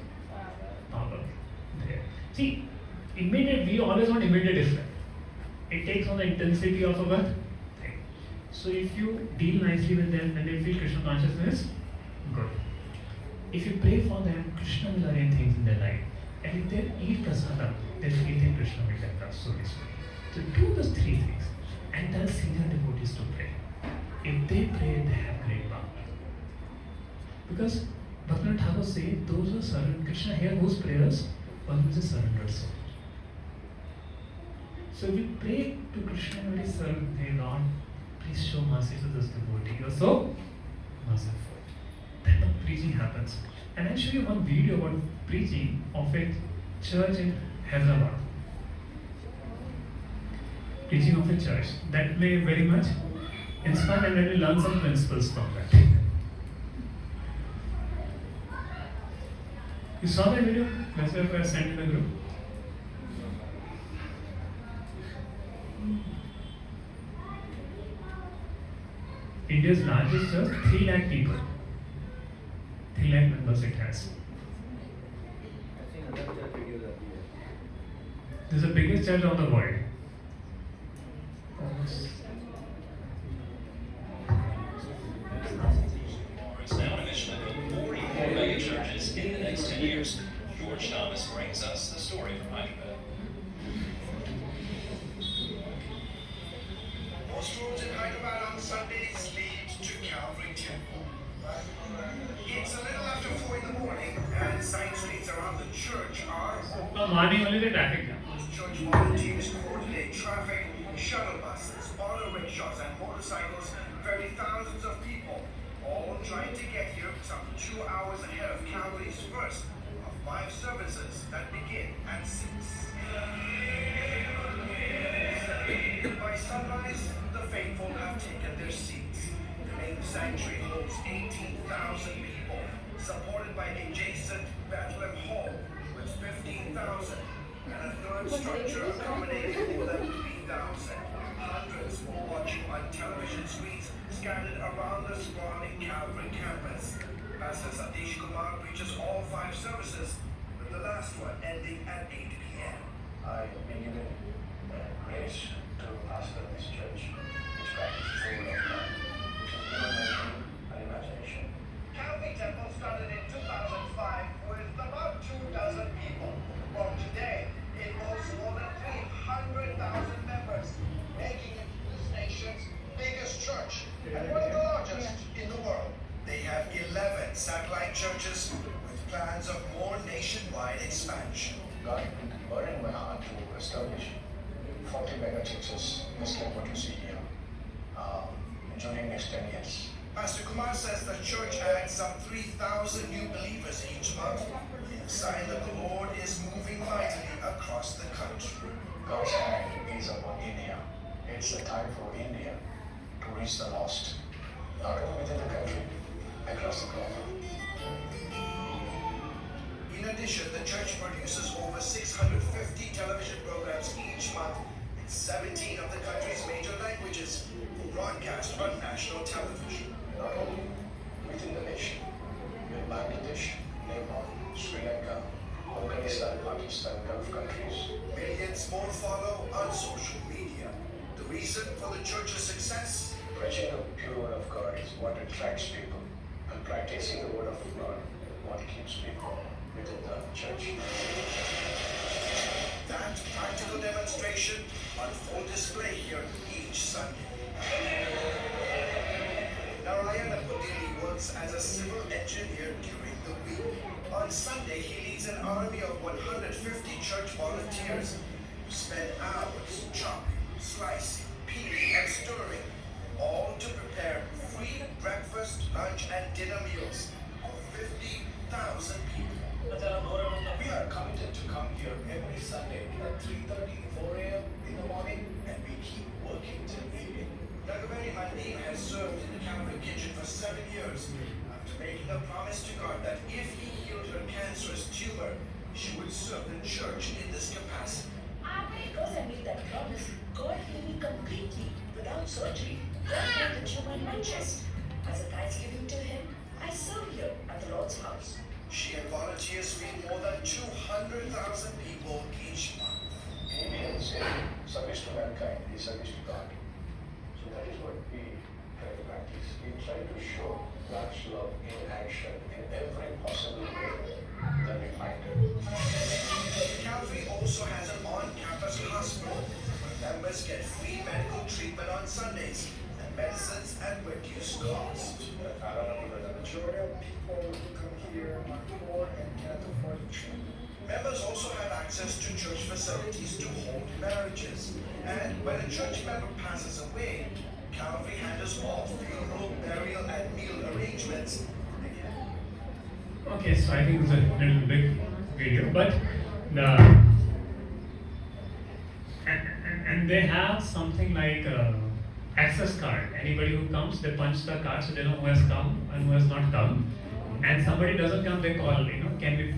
power there. See, we always want immediate effect. It takes on the intensity of our thing. So if you deal nicely with them, then they feel Krishna consciousness, good. If you pray for them, Krishna will arrange things in their life. And if they eat prasadam, then faith in Krishna will get us so easily. So do those 3 things and tell senior devotees to pray. If they pray, they have great power. Because Bhaktivinoda Thakur says, those who surrender, Krishna hear whose prayers, one who is a surrendered soul. So we pray to Krishna very surrendered, hey Lord, please show mercy to this devotee. You are so merciful. Then the preaching happens. And I'll show you one video about preaching of a church in Hyderabad. Preaching of a church. That may very much inspire, and then we learn some principles from that. You saw that video? That's why I sent in the group. India's largest church, 3 lakh people. 3 lakh members it has. This is the biggest church of the world. It's now on a mission to build 44 mega churches in the next 10 years. George Thomas brings us the story from Hyderabad. morning only the traffic jam. Church volunteers coordinate traffic, shuttle buses, auto rickshaws, and motorcycles ferry thousands of people, all trying to get here some 2 hours ahead of Calvary's first of 5 services that begin at 6. By sunrise, the faithful have taken their seats. The main sanctuary holds 18,000 people, supported by adjacent Bethlehem Hall with 15,000, and a third structure accommodating more than 3,000. Hundreds were watching on television screens scattered around the sprawling Calvary campus. Pastor Satish Kumar preaches all 5 services, with the last one ending at 8 p.m. I have been given grace to pastor this church, which practices the word of God, which is beyond my dream and imagination. Calvary Temple started in 2005 with about 24 people. From today, it boasts more than 300,000 members, making it this nation's biggest church and one of the largest in the world. They have 11 satellite churches with plans of more nationwide expansion. God burdened my heart to establish 40 mega churches, just like what you see here, during next 10 years. Pastor Kumar says the church adds some 3,000 new believers each month, a sign that the Lord is moving mightily across the country. God's hand is upon India. It's the time for India to reach the lost, not only within the country, across the globe. In addition, the church produces over 650 television programs each month in 17 of the country's major languages for broadcast on national television. Not only within the nation, with Bangladesh, Nepal, Sri Lanka, Afghanistan, Pakistan, Gulf countries. Millions more follow on social media. The reason for the church's success? Preaching the pure word of God is what attracts people, and practicing the word of God what keeps people within the church. That practical demonstration on full display here each Sunday. Narayana Pudili works as a civil engineer during the week. On Sunday, he leads an army of 150 church volunteers who spend hours chopping, slicing, peeling, and stirring, all to prepare free breakfast, lunch, and dinner meals for 50,000 people. We are committed to come here every Sunday at 3:30, 4 a.m. in the morning, and we keep working till evening. Nagaveri Mandin has served in the Calvary kitchen for 7 years after making a promise to God that if he healed her cancerous tumor, she would serve the church in this capacity. Because I made that promise, God healed me completely without surgery. God healed the tumor in my chest. As a thanksgiving to Him, I serve here at the Lord's house. She and volunteers feed more than 200,000 people each month. Indians say service to mankind is service to God. So that is what we try to practice. We try to show God's love in action in every possible way that we find it. Calvary also has an on-campus hospital where members get free medical treatment on Sundays and medicines at reduced cost. The majority of people who come here are poor and can't afford treatment. Members also have access to church facilities to hold marriages. And when a church member passes away, Calvary handles all funeral, burial, and meal arrangements. Okay, so I think it's a little big video, but and they have something like access card. Anybody who comes, they punch the card so they know who has come and who has not come. And somebody doesn't come, they call,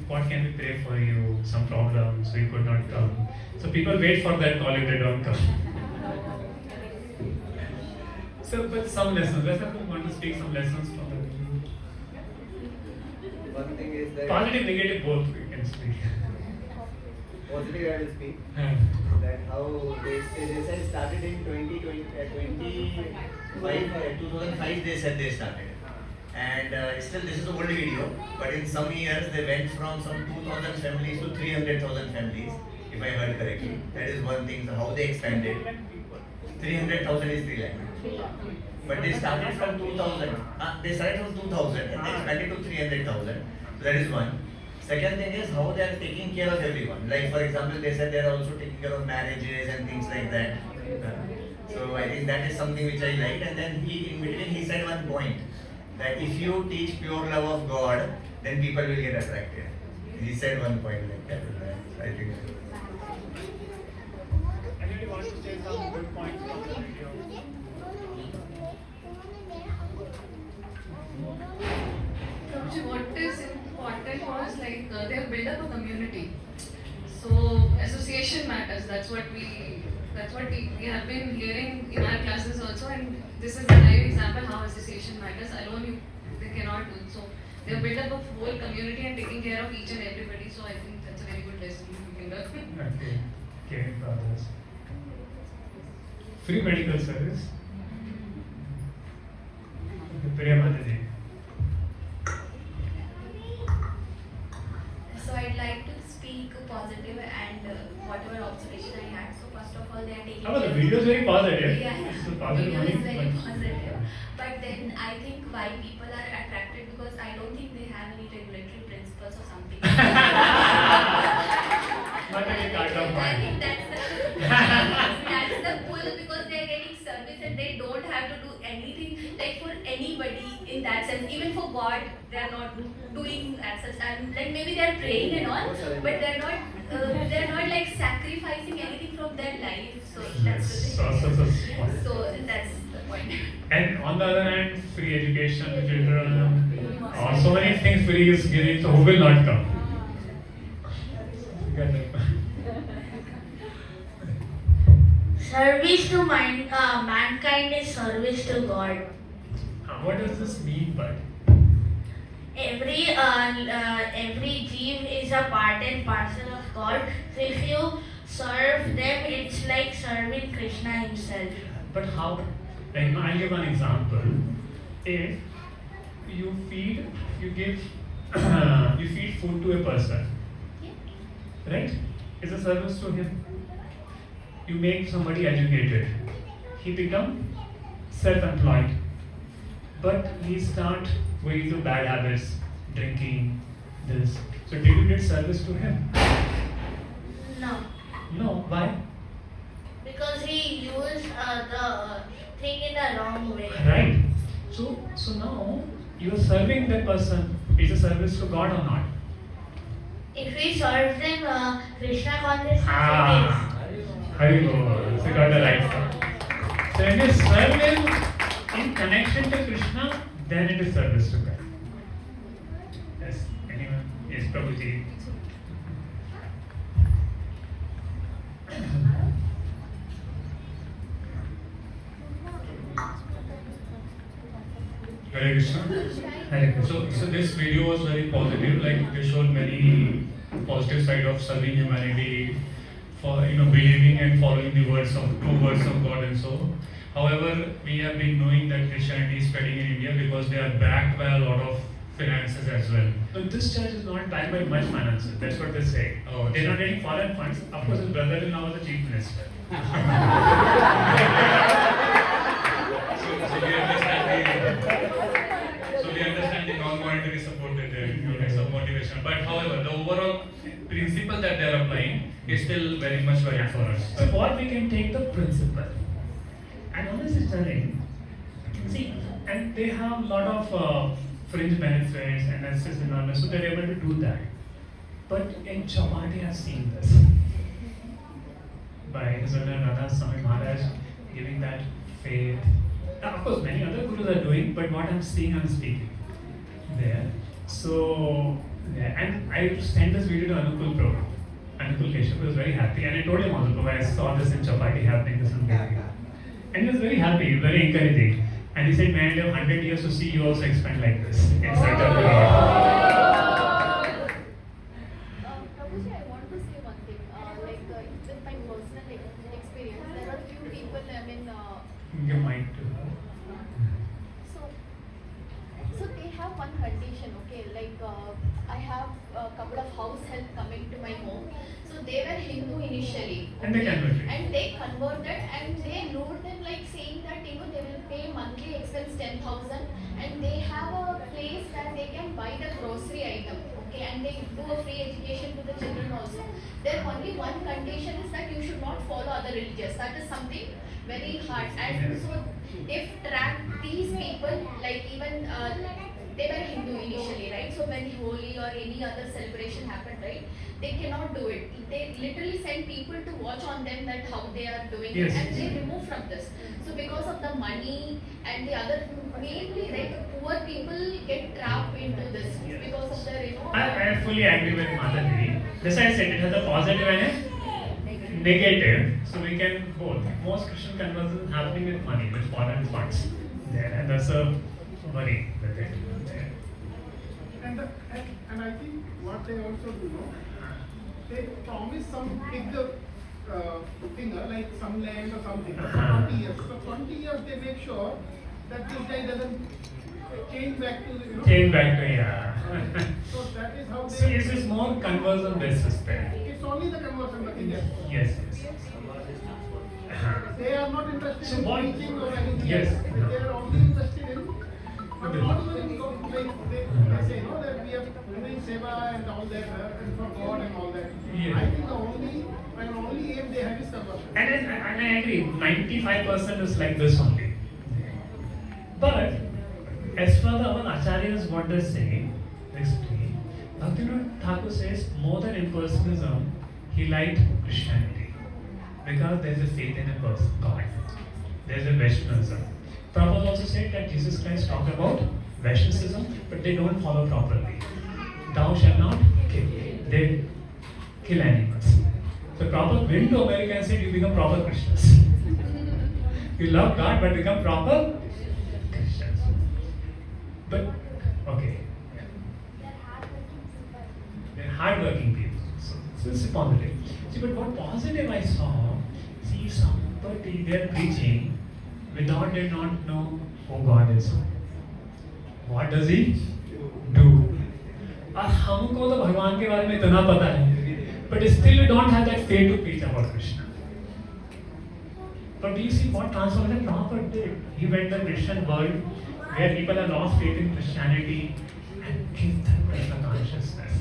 what can we pray for you? Some problems, we could not come. So people wait for that call if they don't come. So, but some lessons. Let's have want to speak some lessons from the One thing is that positive, negative, both we can speak. positive I will speak. That how this has started in 2005 they said they started. And still this is an old video, but in some years they went from some 2,000 families to 300,000 families, if I heard correctly. That is one thing, how they expanded. 300,000 is 3 lakh. But they started from 2000. They started from 2000 and they expanded to 300,000. So that is one. Second thing is how they are taking care of everyone. Like for example, they said they are also taking care of marriages and things like that. So I think that is something which I liked. And then in between he said one point that if you teach pure love of God, then people will get attracted. He said one point like that. I think. Anybody wants to say some good points from the video? Prabhuji, what is important was like they have built up a community. So association matters. That's what we have been hearing in our classes also, and this is a live example how association matters. Alone they cannot do. So they have built up a whole community and taking care of each and everybody. So I think that's a very good lesson we can learn. Okay, caring for others. Free medical service. Priya Mataji. So I'd like to speak positive and whatever observation I had. So first of all, they are taking. Oh, the video is very positive. Yeah, So positive video is only, very but- positive. But then I think why people are attracted, because I don't think they have any regulatory principles or something. Mataji can't have I mind. think that's the pull, because they are getting service and they don't have to do anything like for anybody in that sense. Even for God, they are not doing as such. And like maybe they are praying and all, but they are not like sacrificing anything from their life. So that's the thing. So that's the point. And on the other hand, free education, children, so many things free is giving, so who will not come? Service to mankind is service to God. What does this mean by? Every jeev is a part and parcel of God. So if you serve them, it's like serving Krishna himself. But how? Like, I'll give one example. If you feed food to a person, right? It's a service to him. You make somebody educated. He become self-employed. But he start going into bad habits, drinking, this. So did you did service to him? No, No. Why? because he used the thing in the wrong way. Right. So now you are serving that person. Is a service to God or not? If we serve them Krishna consciousness, Hari Bol. So you got the right one. So when you serve him in connection to Krishna, then it is service to God. Yes. Anyone? Yes, Prabhuji. Hare Krishna. Hare Krishna. So this video was very positive. Like they showed many positive side of serving humanity, for believing and following the true words of God and so. However, we have been knowing that Christianity is spreading in India because they are backed by a lot of finances as well. So this church is not backed by much finances. That's what they say. Oh, They're not getting foreign funds. Of course, his brother-in-law was the chief minister. So we understand the non-monetary support that they are some motivation. But however, the overall principle that they are applying is still very much valid for us. So what we can take the principle, and all this is telling, see, and they have a lot of fringe benefits and access enormous, so they're able to do that. But in Chapati, I've seen this by His Holiness Radha Swami Maharaj giving that faith. Now, of course, many other gurus are doing, but what I'm seeing, I'm speaking there. So, yeah, and I sent this video to Anupul Prabhu. Anupul Keshav was very happy, and I told him also, Prabhu, I saw this in Chapati happening this Sunday. And he was very happy, very encouraging. And he said, man, I have 100 years to see you also expand like this in front of the Lord. Prabhuji, I want to say one thing. With my personal experience, there are few people, You might too. So they have one condition, okay? I have a couple of house help coming to my home. So they were Hindu initially. And they converted. And they converted and they lured them saying that they will pay monthly expense 10,000 and they have a place that they can buy the grocery item. Okay, and they do a free education to the children also. Their only one condition is that you should not follow other religions. That is something very hard. And so they've tracked these people, like even they were Hindu initially, right? So when Holi or any other celebration happened, right, they cannot do it. They literally send people to watch on them that how they are doing it, and they remove from this. So because of the money and the other, mainly like poor people get trapped into this because of their, I fully agree with Madhavi. This I said, it has a positive and a negative. So we can both. Most Christian conversions happening with money, with foreign funds. There, and that's a worry with it. And I think what they also do, they promise some bigger thing, like some land or something, for 20 years. So 20 years they make sure that this guy doesn't change back to, Change back to, yeah. So that is how they... See, this is more conversion based system. It's only the conversion, nothing else. Yes. They are not interested So in what- preaching or anything Yes. else. They are only interested in... But not even they say, that we are doing seva and all that, and for God and all that. Yeah. I think the only aim they have is conversion. And I agree, 95% is like this only. But as for our acharyas, what they say, explain, Bhaktivinoda Thakur says more than impersonalism, he liked Christianity because there is a faith in a person, God. There is a Vaishnavism. Prabhu also said that Jesus Christ talked about Vaishnavism, but they don't follow properly. Thou shalt not kill. They kill animals. So Prabhupada went to America and said, you become proper Christians. You love God but become proper Christians. But, okay. They're hardworking people. So this is positive. See, but what positive I saw, see somebody, they're preaching without they not know who God is. What does he do? और हमको तो भगवान के बारे में इतना पता है, but still we don't have that faith to preach about Krishna. But do you see what transformation Prabhupada did? He went the Christian world where people have lost faith in Christianity and give them Krishna consciousness.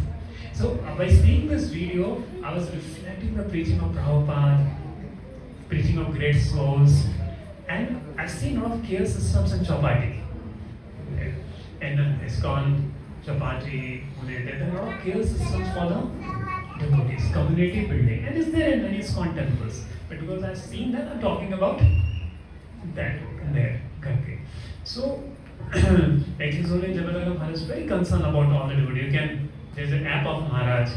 So by seeing this video, I was reflecting the preaching of Prabhupada, preaching of great souls, and I've seen a lot of care systems in Chapati. In ISKCON, Chapati, Pune, there are a lot of care systems for the devotees, community building, and it's there in many ISKCON temples. But because I've seen that, I'm talking about that there. Okay. So, actually, Jabalaga Maharaj is very concerned about all the devotees. There's an app of Maharaj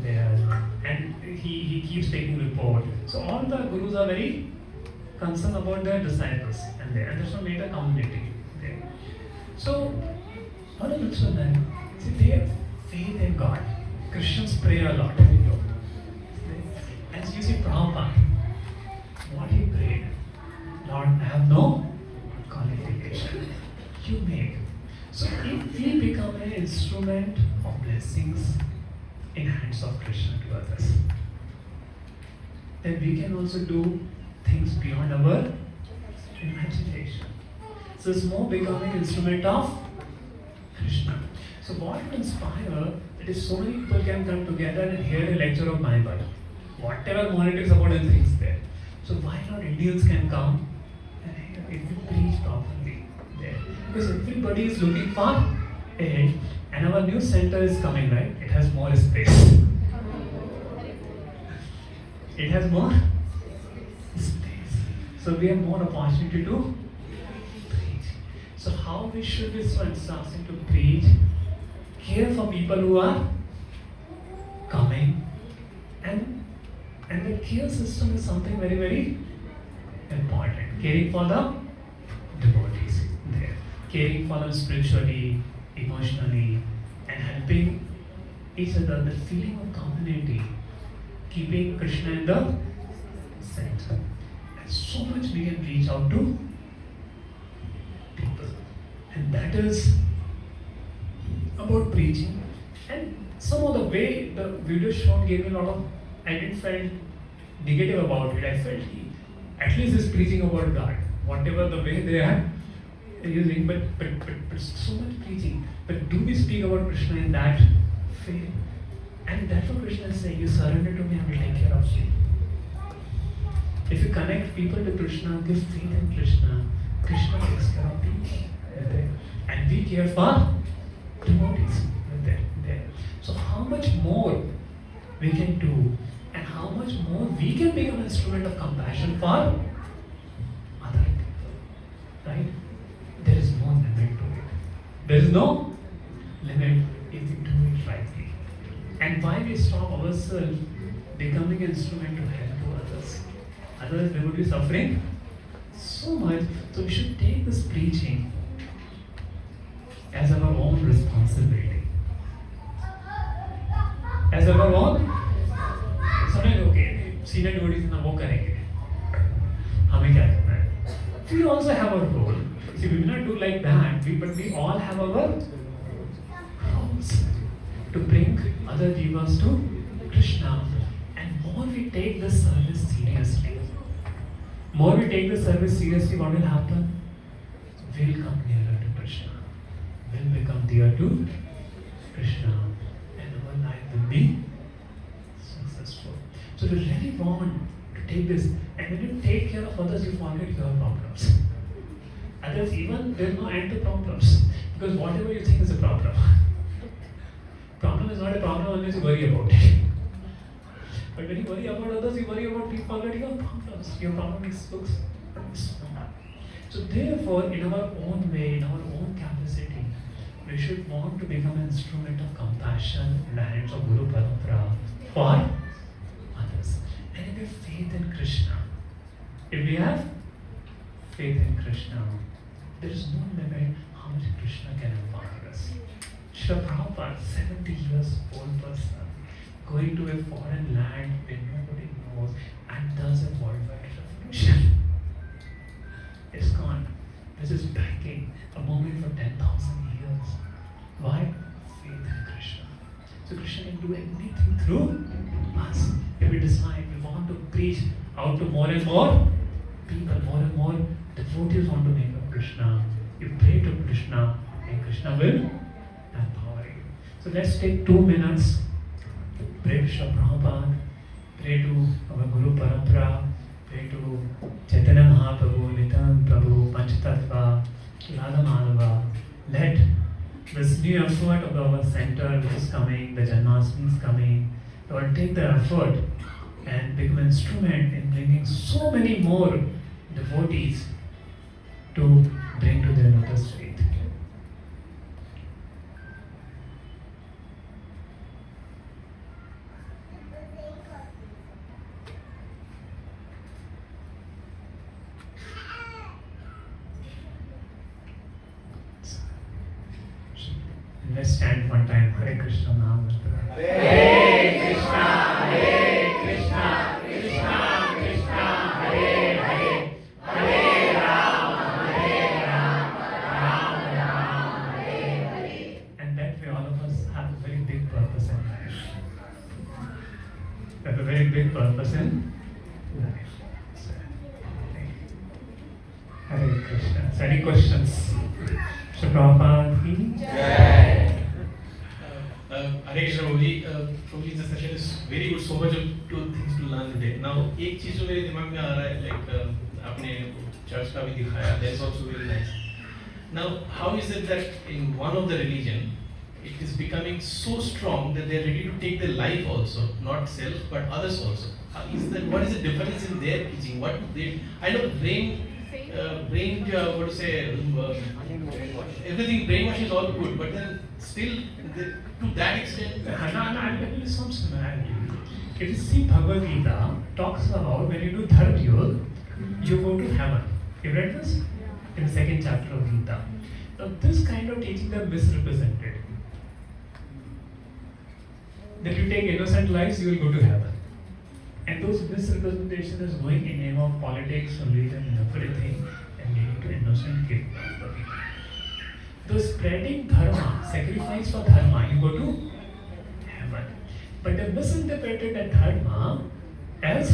there, and he keeps taking report. So all the gurus are very concerned about their disciples, and that's what made a community there. So, what it looks like, see, they have faith in God. Christians pray a lot. As you see Prabhupada, what he prayed, Lord, I have no qualification. You make. So if we become an instrument of blessings in hands of Krishna to others, then we can also do things beyond our imagination. So it's more becoming an instrument of Krishna. So what will inspire that is so many people can come together and hear a lecture of Bible. Whatever monetary support and things there. So why not Indians can come and hear it will preach properly there. Because everybody is looking for it, and our new center is coming, right? It has more space. It has more space. So we have more opportunity to preach. So how we should be so interested to preach, care for people who are coming, and the care system is something very, very important. Caring for the devotees there. Caring for them spiritually, emotionally, and helping each other. The feeling of community. Keeping Krishna in the center. And so much we can reach out to people. And that is about preaching. And some of the way the video shown gave me a lot of, I didn't feel negative about it. I felt at least is preaching about God. Whatever the way they are using, but so much preaching. But do we speak about Krishna in that faith. And that's what Krishna is saying, you surrender to me, I will take care of you. If you connect people to Krishna, give faith in Krishna, Krishna takes care of people. And we care for devotees. There. So how much more we can do, and how much more we can become an instrument of compassion for other people. Right? There is no limit to it. There is no limit if we do it rightly. And why we stop ourselves becoming an instrument to help to others? Otherwise they would be suffering so much. So we should take this preaching as our own responsibility. As our own, sometimes okay, senior devotees ना वो करेंगे, हमें क्या करना है? We also have our role. See, we will not do like that, but we all have our roles to bring other jivas to Krishna. And more we take this service seriously, what will happen? We'll come nearer to Krishna. We'll become dear to Krishna. And our life will be successful. So we really want to take this. And when you take care of others, you forget your problems. Others, even there is no end to problems. Because whatever you think is a problem. Problem is not a problem unless you worry about it. But when you worry about others, you worry about people, forget your problems. Your problem looks small. So therefore, in our own way, in our own capacity, we should want to become an instrument of compassion in the hands of Guru Parampara for others. And if we have faith in Krishna, there is no limit how much Krishna can empower us. Srila Prabhupada, 70 years old person, going to a foreign land where nobody knows and does a worldwide revolution. ISKCON, which is backing a movement for 10,000 years. Why? Faith in Krishna. So Krishna can do anything through us. If we decide we want to preach out to more and more people, more and more devotees want to make up Krishna. You pray to Krishna and Krishna will empower you. So let's take 2 minutes. Pray to Srila Prabhupada, pray to our Guru Parampara, pray to Chaitanya Mahaprabhu, Nityananda Prabhu, Panchatattva, Radha Madhava. Let this new effort of our center which is coming, the Janmashtami is coming, Lord, take the effort and become an instrument in bringing so many more devotees to bring to their lotus faith. Let's stand one time. Hare Krishna Nam. Hare Krishna, Krishna Krishna, Hare Hare, Hare Ram, Ram Ram, Hare Hare. And that way all of us have a very big purpose in life. We have a very big purpose in life. Hare Krishna. So any questions? Srila Prabhupada ki Jai. Hare Krishna Prabhuji, Prabhuji, the session is very good. So much of two things to learn today. Now, एक चीज जो मेरे दिमाग में आ रहा है, like आपने church का भी दिखाया, that's also very nice. Now, how is it that in one of the religion, it is becoming so strong that they are ready to take their life also, not self but others also? What is the difference in their teaching? What they, I know what to say, everything brainwash is all good, but then still to that extent. I'll tell you some similarity. If you see Bhagavad Gita talks about when you do Dharma Yoga, you go to heaven. You read this? In the 2nd chapter of Gita. Now this kind of teaching are misrepresented. That you take innocent lives, you will go to heaven. And those misrepresentation is going in name of politics, religion, and everything, and leading to innocent people. Though spreading dharma, sacrifice for dharma, you go to heaven. But they misinterpreted that dharma as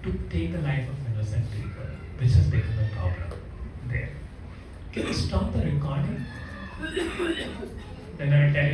to take the life of innocent people, which has become a problem there. Can you stop the recording? Then I tell you